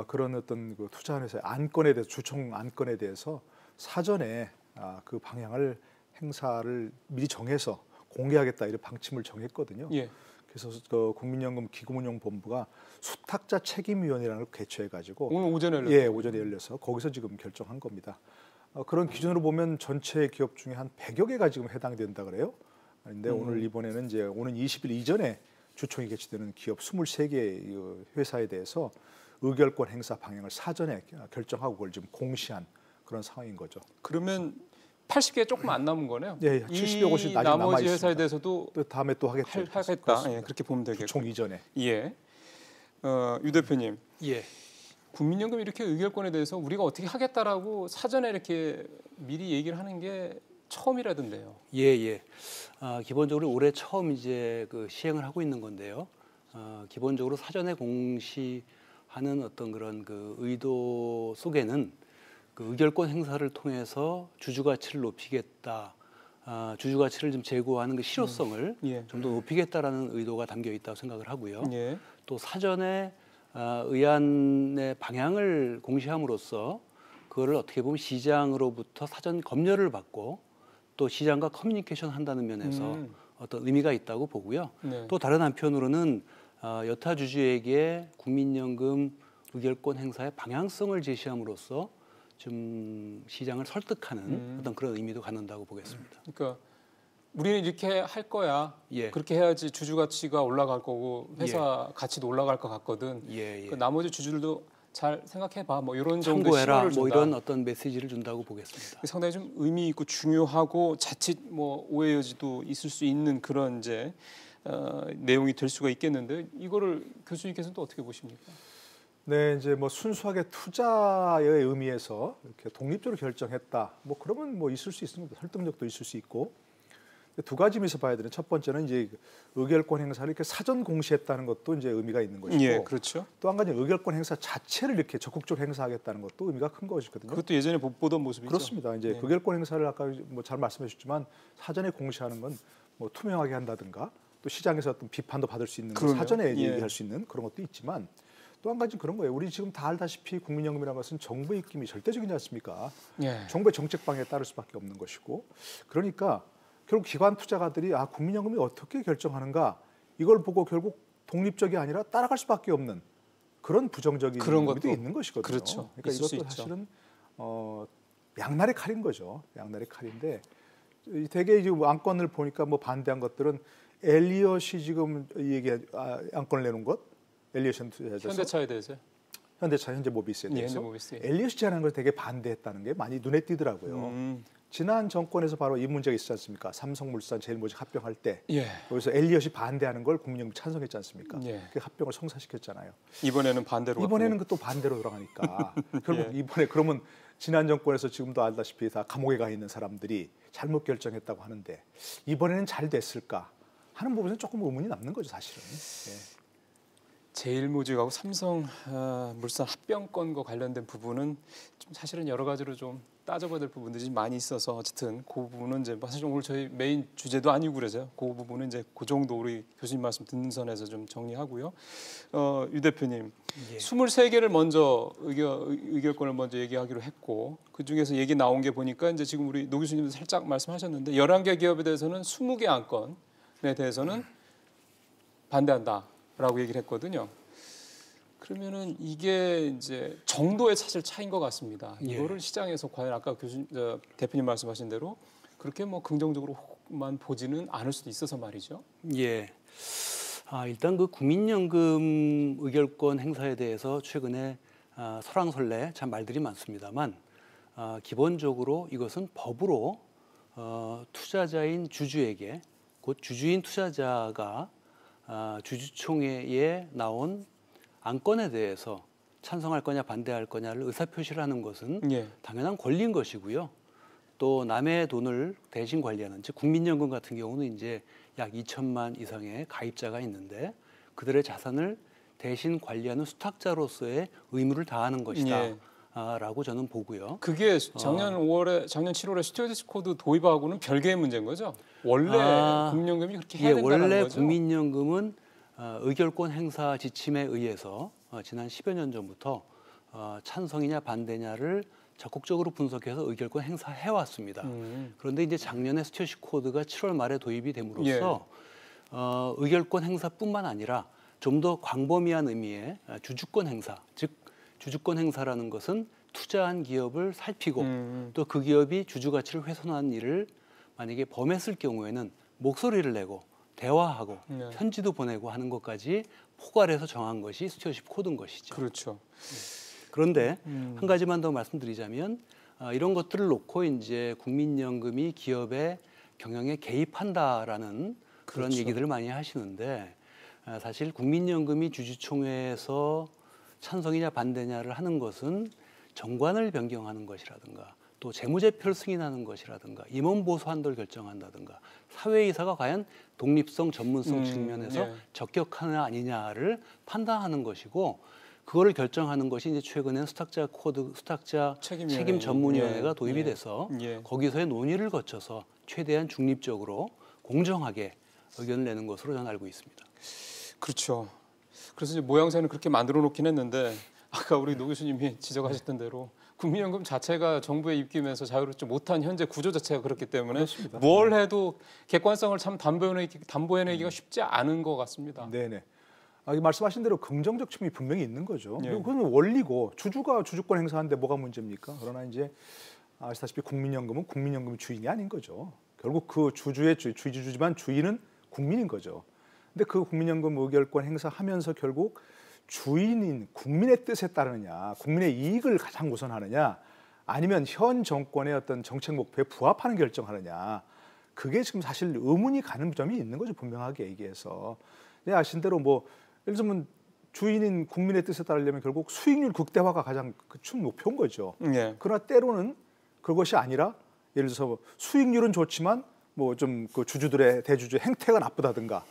L: 그런 어떤 그 투자한 회사의 안건에 대해서 주총 안건에 대해서 사전에 그 방향을 행사를 미리 정해서 공개하겠다 이런 방침을 정했거든요.
A: 예.
L: 그래서 그 국민연금 기금운용본부가 수탁자 책임위원회라는 걸 개최해가지고
A: 오늘 오전에 열렸어요.
L: 예, 오전에 열려서 거기서 지금 결정한 겁니다. 그런 기준으로 보면 전체 기업 중에 한 100여 개가 지금 해당된다 그래요. 그런데 오늘 이번에는 이제 오는 20일 이전에 주총이 개최되는 기업 23개 회사에 대해서 의결권 행사 방향을 사전에 결정하고 그걸 지금 공시한 그런 상황인 거죠.
A: 그러면 80개 조금 안 남은 거네요.
L: 예, 70여 곳이 아직
A: 나머지
L: 남아
A: 회사에 대해서도
L: 또 다음에 또 하겠죠.
A: 하겠다. 예, 그렇게 보면 되겠고.
L: 주총 이전에.
A: 예. 유 대표님.
K: 예.
A: 국민연금 이렇게 의결권에 대해서 우리가 어떻게 하겠다라고 사전에 이렇게 미리 얘기를 하는 게 처음이라던데요.
K: 예. 기본적으로 올해 처음 이제 그 시행을 하고 있는 건데요. 기본적으로 사전에 공시하는 어떤 그런 그 의도 속에는 그 의결권 행사를 통해서 주주 가치를 높이겠다, 주주 가치를 좀 제고하는 그 실효성을 좀 더 높이겠다라는 의도가 담겨 있다고 생각을 하고요.
A: 예.
K: 또 사전에 의안의 방향을 공시함으로써 그거를 어떻게 보면 시장으로부터 사전 검열을 받고 또 시장과 커뮤니케이션 한다는 면에서 어떤 의미가 있다고 보고요.
A: 네.
K: 또 다른 한편으로는 여타 주주에게 국민연금 의결권 행사의 방향성을 제시함으로써 좀 시장을 설득하는 어떤 그런 의미도 갖는다고 보겠습니다.
A: 그러니까 우리는 이렇게 할 거야. 그렇게 해야지 주주 가치가 올라갈 거고 회사 가치도 올라갈 것 같거든. 그 나머지 주주들도 잘 생각해봐. 뭐 이런 정도의
K: 참고해라.
A: 신호를 준다.
K: 뭐 이런 어떤 메시지를 준다고 보겠습니다.
A: 상당히 좀 의미 있고 중요하고 자칫 뭐 오해 여지도 있을 수 있는 그런 이제 내용이 될 수가 있겠는데 이거를 교수님께서는 또 어떻게 보십니까?
L: 네, 이제 뭐 순수하게 투자의 의미에서 이렇게 독립적으로 결정했다. 뭐 그러면 뭐 있을 수 있습니다. 설득력도 있을 수 있고. 두 가지 면에서 봐야 되는 첫 번째는 이제 의결권 행사를 이렇게 사전 공시했다는 것도 이제 의미가 있는 것이고,
A: 예, 그렇죠.
L: 또 한 가지 의결권 행사 자체를 이렇게 적극적으로 행사하겠다는 것도 의미가 큰 것이거든요.
A: 그것도 예전에 보던 모습이죠.
L: 그렇습니다. 이제 의결권 행사를 아까 뭐 잘 말씀해주셨지만 사전에 공시하는 건 뭐 투명하게 한다든가 또 시장에서 어떤 비판도 받을 수 있는 사전에 얘기할 수 있는 그런 것도 있지만. 또 한 가지는 그런 거예요. 우리 지금 다 알다시피 국민연금이라는 것은 정부의 입김이 절대적이지 않습니까? 정부의 정책 방향에 따를 수밖에 없는 것이고, 그러니까 결국 기관 투자가들이 국민연금이 어떻게 결정하는가 이걸 보고 결국 독립적이 아니라 따라갈 수밖에 없는 그런 부정적인 의미도 있는 것이거든요.
A: 그렇죠.
L: 그러니까 이것도 사실은 양날의 칼인 거죠. 양날의 칼인데 되게 지금 안건을 보니까 뭐 반대한 것들은 엘리엇이 지금 안건을 내놓은 것.
A: 현대차에 대해서요?
L: 현대차, 현재모비스에 대해서.
A: 현대모비스.
L: 엘리엇이 제안한 걸 되게 반대했다는 게 많이 눈에 띄더라고요. 지난 정권에서 바로 이 문제가 있지 않습니까? 삼성물산, 제일모직 합병할 때 여기서 엘리엇이 반대하는 걸 국민연금이 찬성했지 않습니까? 그 합병을 성사시켰잖아요.
A: 이번에는 반대로.
L: 이번에는 또 반대로 돌아가니까 결국 이번에 그러면 지난 정권에서 지금도 알다시피 다 감옥에 가 있는 사람들이 잘못 결정했다고 하는데 이번에는 잘 됐을까 하는 부분은 조금 의문이 남는 거죠, 사실은.
A: 제일모직하고 삼성 물산 합병권과 관련된 부분은 좀 사실은 여러 가지로 좀 따져봐야 될 부분들이 많이 있어서 어쨌든 그 부분은 이제 사실 오늘 저희 메인 주제도 아니고 그래서요. 그 부분은 이제 그 정도 우리 교수님 말씀 듣는 선에서 좀 정리하고요. 유 대표님, 23개를 먼저 의결권을 먼저 얘기하기로 했고 그 중에서 얘기 나온 게 보니까 이제 지금 우리 노 교수님도 살짝 말씀하셨는데 11개 기업에 대해서는 20개 안건에 대해서는 반대한다라고 얘기를 했거든요. 그러면은 이게 이제 정도의 사실 차이인 것 같습니다. 이거를 시장에서 과연 아까 대표님 말씀하신 대로 그렇게 뭐 긍정적으로만 보지는 않을 수도 있어서 말이죠.
K: 예. 일단 그 국민연금 의결권 행사에 대해서 최근에 설왕설래 참 말들이 많습니다만 기본적으로 이것은 법으로 투자자인 주주에게 곧 주주인 투자자가 주주총회에 나온 안건에 대해서 찬성할 거냐 반대할 거냐를 의사표시를 하는 것은 당연한 권리인 것이고요. 또 남의 돈을 대신 관리하는 즉 국민연금 같은 경우는 이제 약 2천만 이상의 가입자가 있는데 그들의 자산을 대신 관리하는 수탁자로서의 의무를 다하는 것이다. 라고 저는 보고요.
A: 그게 작년 7월에 스튜어디스 코드 도입하고는 별개의 문제인 거죠? 원래 국민연금이 그렇게 해야 된다는
K: 원래
A: 거죠?
K: 국민연금은 의결권 행사 지침에 의해서 지난 10여 년 전부터 찬성이냐 반대냐를 적극적으로 분석해서 의결권 행사해 왔습니다. 그런데 이제 작년에 스튜어디스 코드가 7월 말에 도입이 됨으로써 의결권 행사뿐만 아니라 좀 더 광범위한 의미의 주주권 행사, 즉 주주권 행사라는 것은 투자한 기업을 살피고 또 그 기업이 주주 가치를 훼손한 일을 만약에 범했을 경우에는 목소리를 내고 대화하고 편지도 보내고 하는 것까지 포괄해서 정한 것이 스튜어디스 코드인 것이죠.
A: 그렇죠.
K: 그런데 한 가지만 더 말씀드리자면 이런 것들을 놓고 이제 국민연금이 기업의 경영에 개입한다라는 그런 얘기들을 많이 하시는데 사실 국민연금이 주주총회에서 찬성이냐 반대냐를 하는 것은 정관을 변경하는 것이라든가 또 재무제표를 승인하는 것이라든가 임원 보수 한도를 결정한다든가 사회이사가 과연 독립성, 전문성 측면에서 적격하느냐 아니냐를 판단하는 것이고 그거를 결정하는 것이 이제 최근에 수탁자 코드, 수탁자 책임 전문위원회가 도입이 돼서 거기서의 논의를 거쳐서 최대한 중립적으로 공정하게 의견을 내는 것으로 저는 알고 있습니다.
A: 그렇죠. 그래서 이제 모양새는 그렇게 만들어 놓긴 했는데 아까 우리 노 교수님이 지적하셨던 대로 국민연금 자체가 정부에 입김해서 자유롭지 못한 현재 구조 자체가 그렇기 때문에 그렇습니다. 뭘 해도 객관성을 참 담보해내기가 쉽지 않은 것 같습니다.
L: 네네. 말씀하신 대로 긍정적 측면이 분명히 있는 거죠. 그건 원리고 주주가 주주권 행사하는데 뭐가 문제입니까? 그러나 이제 아시다시피 국민연금은 국민연금 주인이 아닌 거죠. 결국 그 주주의 주주지만 주인은 국민인 거죠. 근데 그 국민연금 의결권 행사하면서 결국 주인인 국민의 뜻에 따르느냐, 국민의 이익을 가장 우선하느냐, 아니면 현 정권의 어떤 정책 목표에 부합하는 결정하느냐, 그게 지금 사실 의문이 가는 점이 있는 거죠. 분명하게 얘기해서. 아신 대로 뭐 예를 들면 주인인 국민의 뜻에 따르려면 결국 수익률 극대화가 가장 큰 목표인 거죠. 그러나 때로는 그것이 아니라 예를 들어서 수익률은 좋지만 뭐 좀 그 주주들의 대주주의 행태가 나쁘다든가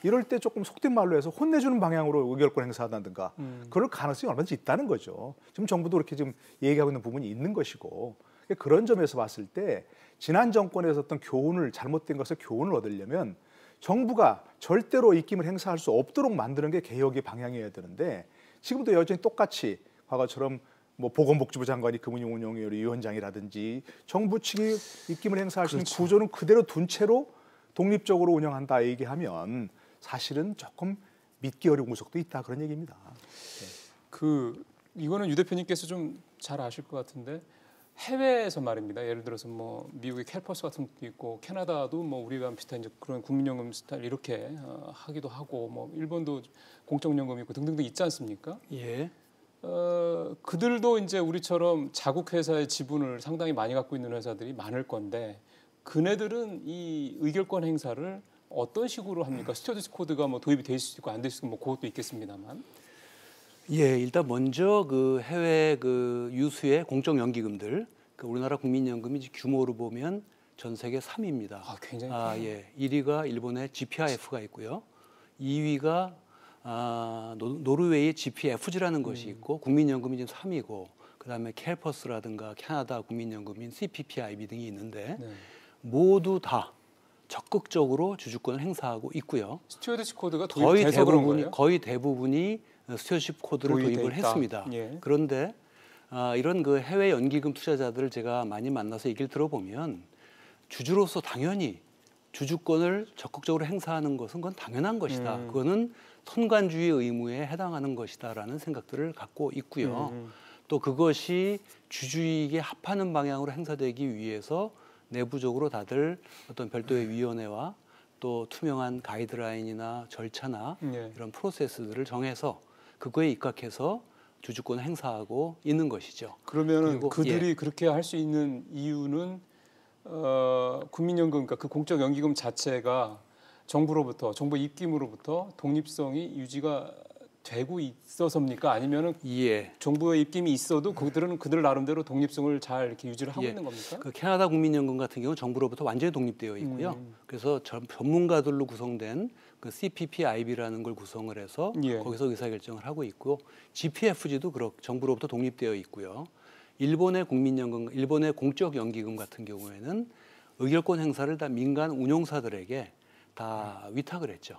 L: 이럴 때 조금 속된 말로 해서 혼내주는 방향으로 의결권 행사한다든가 그럴 가능성이 얼마든지 있다는 거죠. 지금 정부도 그렇게 지금 얘기하고 있는 부분이 있는 것이고 그런 점에서 봤을 때 지난 정권에서 어떤 교훈을 잘못된 것을 교훈을 얻으려면 정부가 절대로 입김을 행사할 수 없도록 만드는 게 개혁의 방향이어야 되는데 지금도 여전히 똑같이 과거처럼 뭐 보건복지부 장관이 금융운용위원장이라든지 정부 측이 입김을 행사할 수 있는 구조는 그대로 둔 채로 독립적으로 운영한다 얘기하면 사실은 조금 믿기 어려운 구석도 있다 그런 얘기입니다.
A: 이거는 유 대표님께서 좀 잘 아실 것 같은데 해외에서 말입니다. 예를 들어서 뭐 미국의 캘퍼스 같은 것도 있고 캐나다도 뭐 우리가 비슷한 이제 그런 국민연금 스타일 이렇게 하기도 하고 뭐 일본도 공적연금 있고 등등등 있지 않습니까? 그들도 이제 우리처럼 자국 회사의 지분을 상당히 많이 갖고 있는 회사들이 많을 건데 그네들은 이 의결권 행사를 어떤 식으로 합니까? 스튜어디스 코드가 뭐 도입이 될 수도 있고 안 될 수도 있고 뭐 그것도 있겠습니다만.
K: 일단 먼저 그 해외 그 유수의 공적 연기금들, 그 우리나라 국민연금이 규모로 보면 전 세계 3위입니다.
A: 굉장히
K: 1위가 일본의 GPIF가 있고요. 2위가 노르웨이의 GPFG라는 것이 있고 국민연금이 지금 3위고 그다음에 캘퍼스라든가 캐나다 국민연금인 CPPIB 등이 있는데 모두 다 적극적으로 주주권을 행사하고 있고요.
A: 스튜어드십 코드가 도입돼서 그런 거예요?
K: 거의 대부분이 스튜어드십 코드를 도입을 했습니다.
A: 예.
K: 그런데 이런 그 해외 연기금 투자자들을 제가 많이 만나서 얘기를 들어보면 주주로서 당연히 주주권을 적극적으로 행사하는 것은 그건 당연한 것이다. 그거는 선관주의 의무에 해당하는 것이다라는 생각들을 갖고 있고요. 또 그것이 주주이익에 합하는 방향으로 행사되기 위해서 내부적으로 다들 어떤 별도의 위원회와 또 투명한 가이드라인이나 절차나 이런 프로세스들을 정해서 그거에 입각해서 주주권을 행사하고 있는 것이죠.
A: 그러면 그들이 그렇게 할 수 있는 이유는 국민연금, 그러니까 그 공적 연기금 자체가 정부로부터, 정부 입김으로부터 독립성이 유지가 되고 있어서입니까? 아니면은 정부의 입김이 있어도 그들은 그들 나름대로 독립성을 잘 이렇게 유지를 하고 있는 겁니까?
K: 그 캐나다 국민연금 같은 경우 정부로부터 완전히 독립되어 있고요. 그래서 전문가들로 구성된 그 CPPIB라는 걸 구성을 해서 거기서 의사결정을 하고 있고 GPFG도 정부로부터 독립되어 있고요. 일본의 국민연금, 일본의 공적 연기금 같은 경우에는 의결권 행사를 다 민간 운용사들에게 다 위탁을 했죠.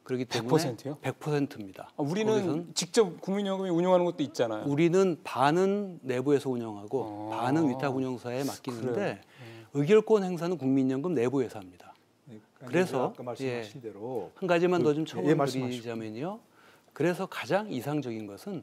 K: 그렇기 때문에
A: 100%요?
K: 100%입니다.
A: 우리는 직접 국민연금이 운영하는 것도 있잖아요.
K: 우리는 반은 내부에서 운영하고 반은 위탁 운용사에 맡기는데 의결권 행사는 국민연금 내부에서 합니다. 그래서
L: 아까 말씀하신 대로
K: 한 가지만 더 좀 첨언드리자면요. 그래서 가장 이상적인 것은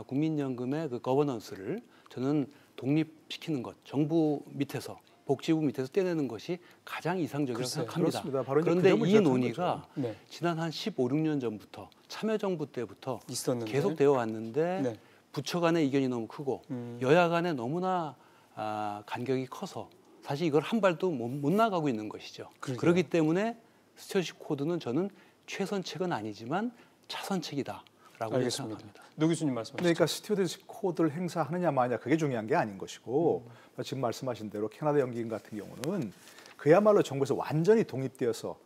K: 국민연금의 그 거버넌스를 저는 독립시키는 것, 정부 밑에서 복지부 밑에서 떼내는 것이 가장 이상적이라고 생각합니다. 그런데 이 논의가 지난 한 15, 16년 전부터 참여정부 때부터 계속 되어 왔는데 부처 간의 이견이 너무 크고 여야 간에 너무나 간격이 커서 사실 이걸 한 발도 못 나가고 있는 것이죠. 그렇기 때문에 스튜어드십 코드는 저는 최선책은 아니지만 차선책이다.
A: 알겠습니다. 노 교수님 말씀하시죠.
L: 그러니까 스튜어드십 코드를 행사하느냐 마느냐 그게 중요한 게 아닌 것이고 지금 말씀하신 대로 캐나다 연기금 같은 경우는 그야말로 정부에서 완전히 독립되어서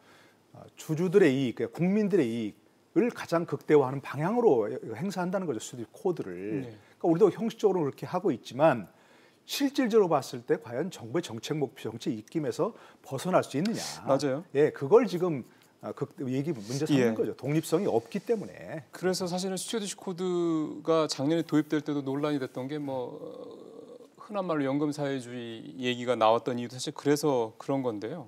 L: 주주들의 이익, 그러니까 국민들의 이익을 가장 극대화하는 방향으로 행사한다는 거죠. 스튜어드십 코드를. 그러니까 우리도 형식적으로 그렇게 하고 있지만 실질적으로 봤을 때 과연 정부의 정책 목표, 정책 입김에서 벗어날 수 있느냐.
A: 맞아요.
L: 예, 그걸 지금 문제 삼는 거죠. 독립성이 없기 때문에.
A: 그래서 사실은 스튜어드십 코드가 작년에 도입될 때도 논란이 됐던 게 흔한 말로 연금 사회주의 얘기가 나왔던 이유도 사실 그래서 그런 건데요.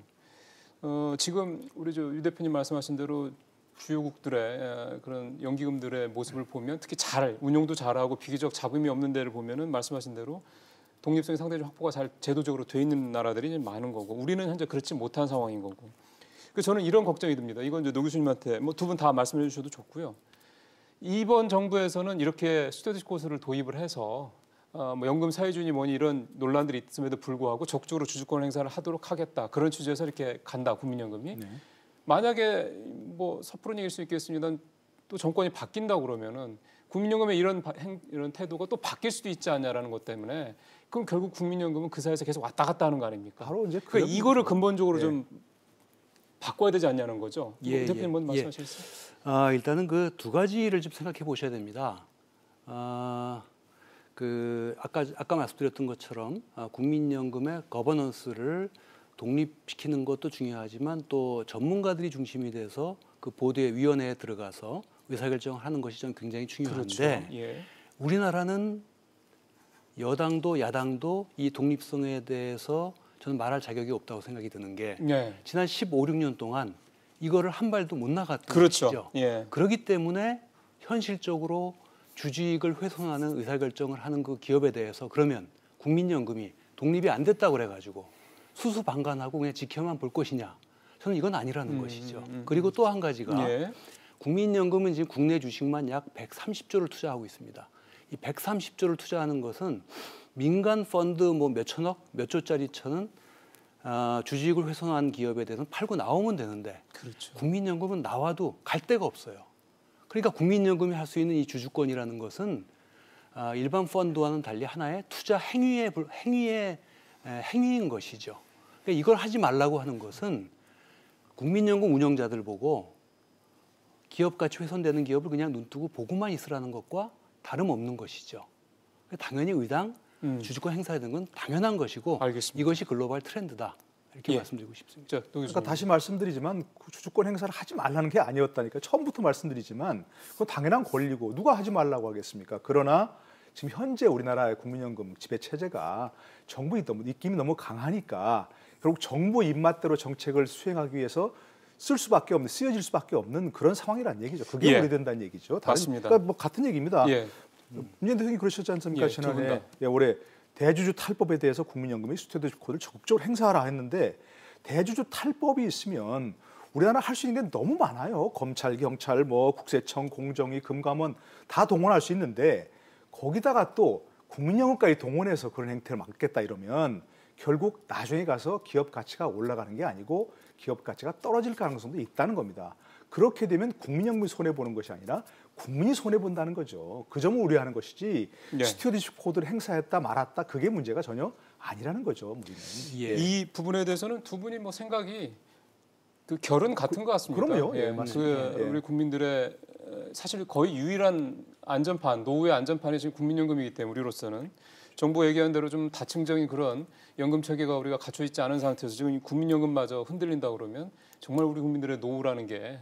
A: 지금 우리 유 대표님 말씀하신 대로 주요국들의 그런 연기금들의 모습을 보면 특히 운용도 잘하고 비교적 잡음이 없는 데를 보면은 말씀하신 대로 독립성이 상당히 확보가 잘 제도적으로 돼 있는 나라들이 많은 거고 우리는 현재 그렇지 못한 상황인 거고. 그래서 저는 이런 걱정이 듭니다. 이건 이제 노 교수님한테 두 분 다 말씀해 주셔도 좋고요. 이번 정부에서는 이렇게 스튜어드십 코드를 도입을 해서 연금 사회주의 뭐니 이런 논란들이 있음에도 불구하고 적극적으로 주주권 행사를 하도록 하겠다. 그런 취지에서 이렇게 간다. 국민연금이. 만약에 섣부른 얘기일 수 있겠습니다. 또 정권이 바뀐다 그러면은 국민연금의 이런 태도가 또 바뀔 수도 있지 않냐라는 것 때문에 그럼 결국 국민연금은 그 사이에서 계속 왔다 갔다 하는 거 아닙니까?
L: 바로 이제
A: 그러니까 이거를 근본적으로 좀 바꿔야 되지 않냐는 거죠. 대표님 먼저 말씀하시겠어요?
K: 일단은 그 두 가지를 좀 생각해 보셔야 됩니다. 아까 말씀드렸던 것처럼 국민연금의 거버넌스를 독립시키는 것도 중요하지만 또 전문가들이 중심이 돼서 그 보드의 위원회에 들어가서 의사결정을 하는 것이 좀 굉장히 중요한데 우리나라는 여당도 야당도 이 독립성에 대해서 저는 말할 자격이 없다고 생각이 드는 게 지난 15, 16년 동안 이거를 한 발도 못 나갔던 것이죠. 그렇기 때문에 현실적으로 주주이익을 훼손하는 의사결정을 하는 그 기업에 대해서 그러면 국민연금이 독립이 안 됐다고 그래가지고 수수방관하고 그냥 지켜만 볼 것이냐. 저는 이건 아니라는 것이죠. 그리고 또 한 가지가 국민연금은 지금 국내 주식만 약 130조를 투자하고 있습니다. 이 130조를 투자하는 것은 민간 펀드 몇 천억, 몇 조짜리 천은 주주이익을 훼손한 기업에 대해서는 팔고 나오면 되는데 국민연금은 나와도 갈 데가 없어요. 그러니까 국민연금이 할 수 있는 이 주주권이라는 것은 일반 펀드와는 달리 하나의 투자 행위인 것이죠. 그러니까 이걸 하지 말라고 하는 것은 국민연금 운영자들 보고 기업 가치 훼손되는 기업을 그냥 눈뜨고 보고만 있으라는 것과 다름없는 것이죠. 당연히 의당 주주권 행사해야 되는 건 당연한 것이고
A: 알겠습니다.
K: 이것이 글로벌 트렌드다. 이렇게
A: 예.
K: 말씀드리고 싶습니다.
L: 그러니까 다시 말씀드리지만 주주권 행사를 하지 말라는 게 아니었다니까. 처음부터 말씀드리지만 그건 당연한 권리고 누가 하지 말라고 하겠습니까? 그러나 지금 현재 우리나라의 국민연금 지배 체제가 정부 입김이 너무 강하니까 결국 정부 입맛대로 정책을 수행하기 위해서 쓰여질 수밖에 없는 그런 상황이란 얘기죠. 그게
A: 예.
L: 오래된다는 얘기죠.
A: 맞습니다.
L: 그러니까 뭐 같은 얘기입니다.
A: 예.
L: 문재인 대통령이 그러셨지 않습니까?
A: 예,
L: 지난해 올해 대주주 탈법에 대해서 국민연금이 스튜어디스 코드를 적극적으로 행사하라 했는데 대주주 탈법이 있으면 우리나라 할 수 있는 게 너무 많아요. 검찰, 경찰, 뭐 국세청, 공정위, 금감원 다 동원할 수 있는데 거기다가 또 국민연금까지 동원해서 그런 행태를 막겠다 이러면 결국 나중에 가서 기업 가치가 올라가는 게 아니고 기업 가치가 떨어질 가능성도 있다는 겁니다. 그렇게 되면 국민연금이 손해보는 것이 아니라 국민이 손해본다는 거죠. 그 점을 우려하는 것이지
A: 네.
L: 스튜어디스 코드를 행사했다 말았다 그게 문제가 전혀 아니라는 거죠. 우리는.
A: 예. 이 부분에 대해서는 두 분이 뭐 생각이 그 결은 같은 것 같습니다.
L: 그럼요.
A: 예,
L: 맞습니다.
A: 우리 국민들의 사실 거의 유일한 안전판, 노후의 안전판이 지금 국민연금이기 때문에 우리로서는 정부 얘기한 대로 좀 다층적인 그런 연금 체계가 우리가 갖춰 있지 않은 상태에서 지금 국민연금마저 흔들린다 그러면 정말 우리 국민들의 노후라는 게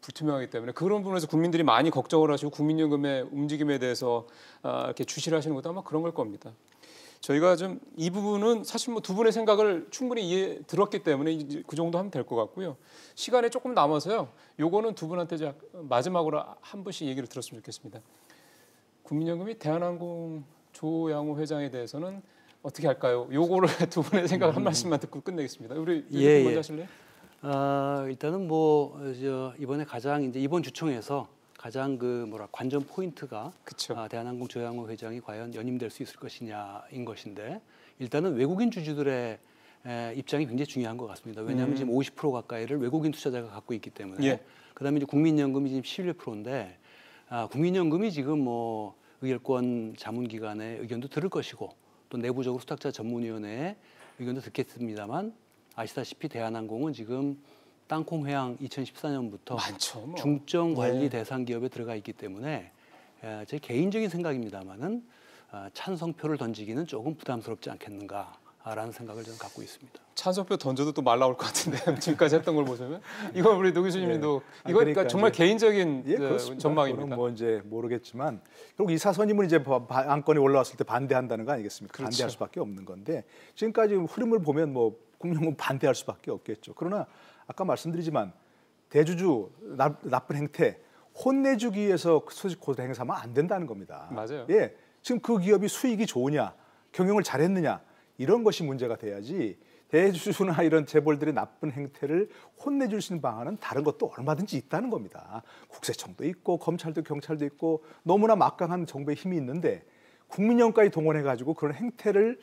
A: 불투명하기 때문에 그런 부분에서 국민들이 많이 걱정을 하시고 국민연금의 움직임에 대해서 이렇게 주시를 하시는 것도 아마 그런 걸 겁니다. 저희가 좀 이 부분은 사실 뭐 두 분의 생각을 충분히 들었기 때문에 이제 그 정도 하면 될 것 같고요. 시간이 조금 남아서요. 요거는 두 분한테 마지막으로 한 분씩 얘기를 들었으면 좋겠습니다. 국민연금이 대한항공 조양호 회장에 대해서는 어떻게 할까요? 요거를 두 분의 생각을 한 말씀만 듣고 끝내겠습니다. 우리 먼저 하실래요?
K: 일단은 이번에 가장 이제 이번 주총에서 가장 관전 포인트가 대한항공 조양호 회장이 과연 연임될 수 있을 것이냐인 것인데 일단은 외국인 주주들의 입장이 굉장히 중요한 것 같습니다. 왜냐하면 지금 50% 가까이를 외국인 투자자가 갖고 있기 때문에
A: 예.
K: 그다음에 이제 국민연금이 지금 11%인데 국민연금이 지금 의결권 자문기관의 의견도 들을 것이고 또 내부적으로 수탁자 전문위원회의 의견도 듣겠습니다만 아시다시피 대한항공은 지금 땅콩 회항 2014년부터
A: 많죠, 뭐.
K: 중점 관리 대상 기업에 들어가 있기 때문에 제 개인적인 생각입니다만은 찬성표를 던지기는 조금 부담스럽지 않겠는가라는 생각을 저는 갖고 있습니다.
A: 찬성표 던져도 또 말 나올 것 같은데 지금까지 했던 걸 보시면 이건 우리 노 교수님도 이거 그러니까 정말 개인적인 전망입니다.
L: 뭐 이제 모르겠지만 결국 이 사선임은 이제 안건이 올라왔을 때 반대한다는 거 아니겠습니까?
A: 그렇죠.
L: 반대할 수밖에 없는 건데 지금까지 흐름을 보면 뭐 국민연금 반대할 수밖에 없겠죠. 그러나 아까 말씀드리지만 대주주 나쁜 행태 혼내주기 위해서 스튜어디스 코드 행사하면 안 된다는 겁니다.
A: 맞아요.
L: 예, 지금 그 기업이 수익이 좋으냐, 경영을 잘했느냐 이런 것이 문제가 돼야지 대주주나 이런 재벌들의 나쁜 행태를 혼내줄 수 있는 방안은 다른 것도 얼마든지 있다는 겁니다. 국세청도 있고 검찰도 경찰도 있고 너무나 막강한 정부의 힘이 있는데 국민연금까지 동원해가지고 그런 행태를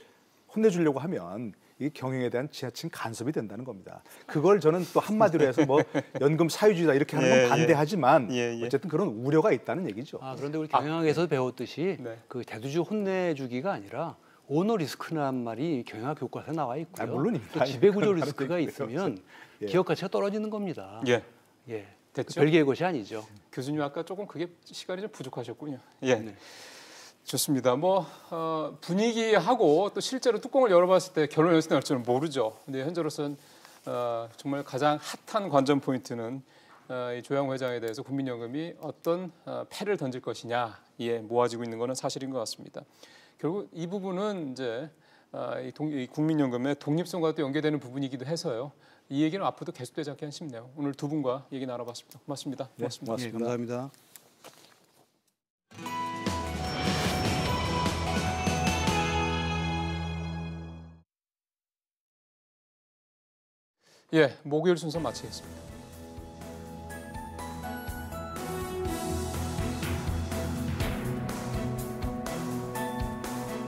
L: 혼내주려고 하면 이 경영에 대한 지나친 간섭이 된다는 겁니다. 그걸 저는 또 한마디로 해서 뭐 연금 사유주의다 이렇게 하는 건 반대하지만 어쨌든 그런 우려가 있다는 얘기죠.
K: 그런데 우리 경영학에서 배웠듯이 그 대주주 혼내주기가 아니라 오너 리스크란 말이 경영학 교과서에 나와 있고요.
L: 물론입니다.
K: 또 지배구조 리스크가 있으면 기업 가치가 떨어지는 겁니다.
A: 됐죠?
K: 별개의 것이 아니죠.
A: 교수님 아까 조금 그게 시간이 좀 부족하셨군요. 예. 좋습니다. 분위기하고 또 실제로 뚜껑을 열어봤을 때 결론이 어떻게 날지는 모르죠. 근데 현재로서는 정말 가장 핫한 관전 포인트는 이 조양호 회장에 대해서 국민연금이 어떤 패를 던질 것이냐에 모아지고 있는 것은 사실인 것 같습니다. 결국 이 부분은 이제 이 국민연금의 독립성과 또 연계되는 부분이기도 해서요. 이 얘기는 앞으로도 계속되지 않겠나 싶네요. 오늘 두 분과 얘기 나눠봤습니다. 고맙습니다. 고맙습니다.
K: 네, 감사합니다.
A: 예, 목요일 순서 마치겠습니다.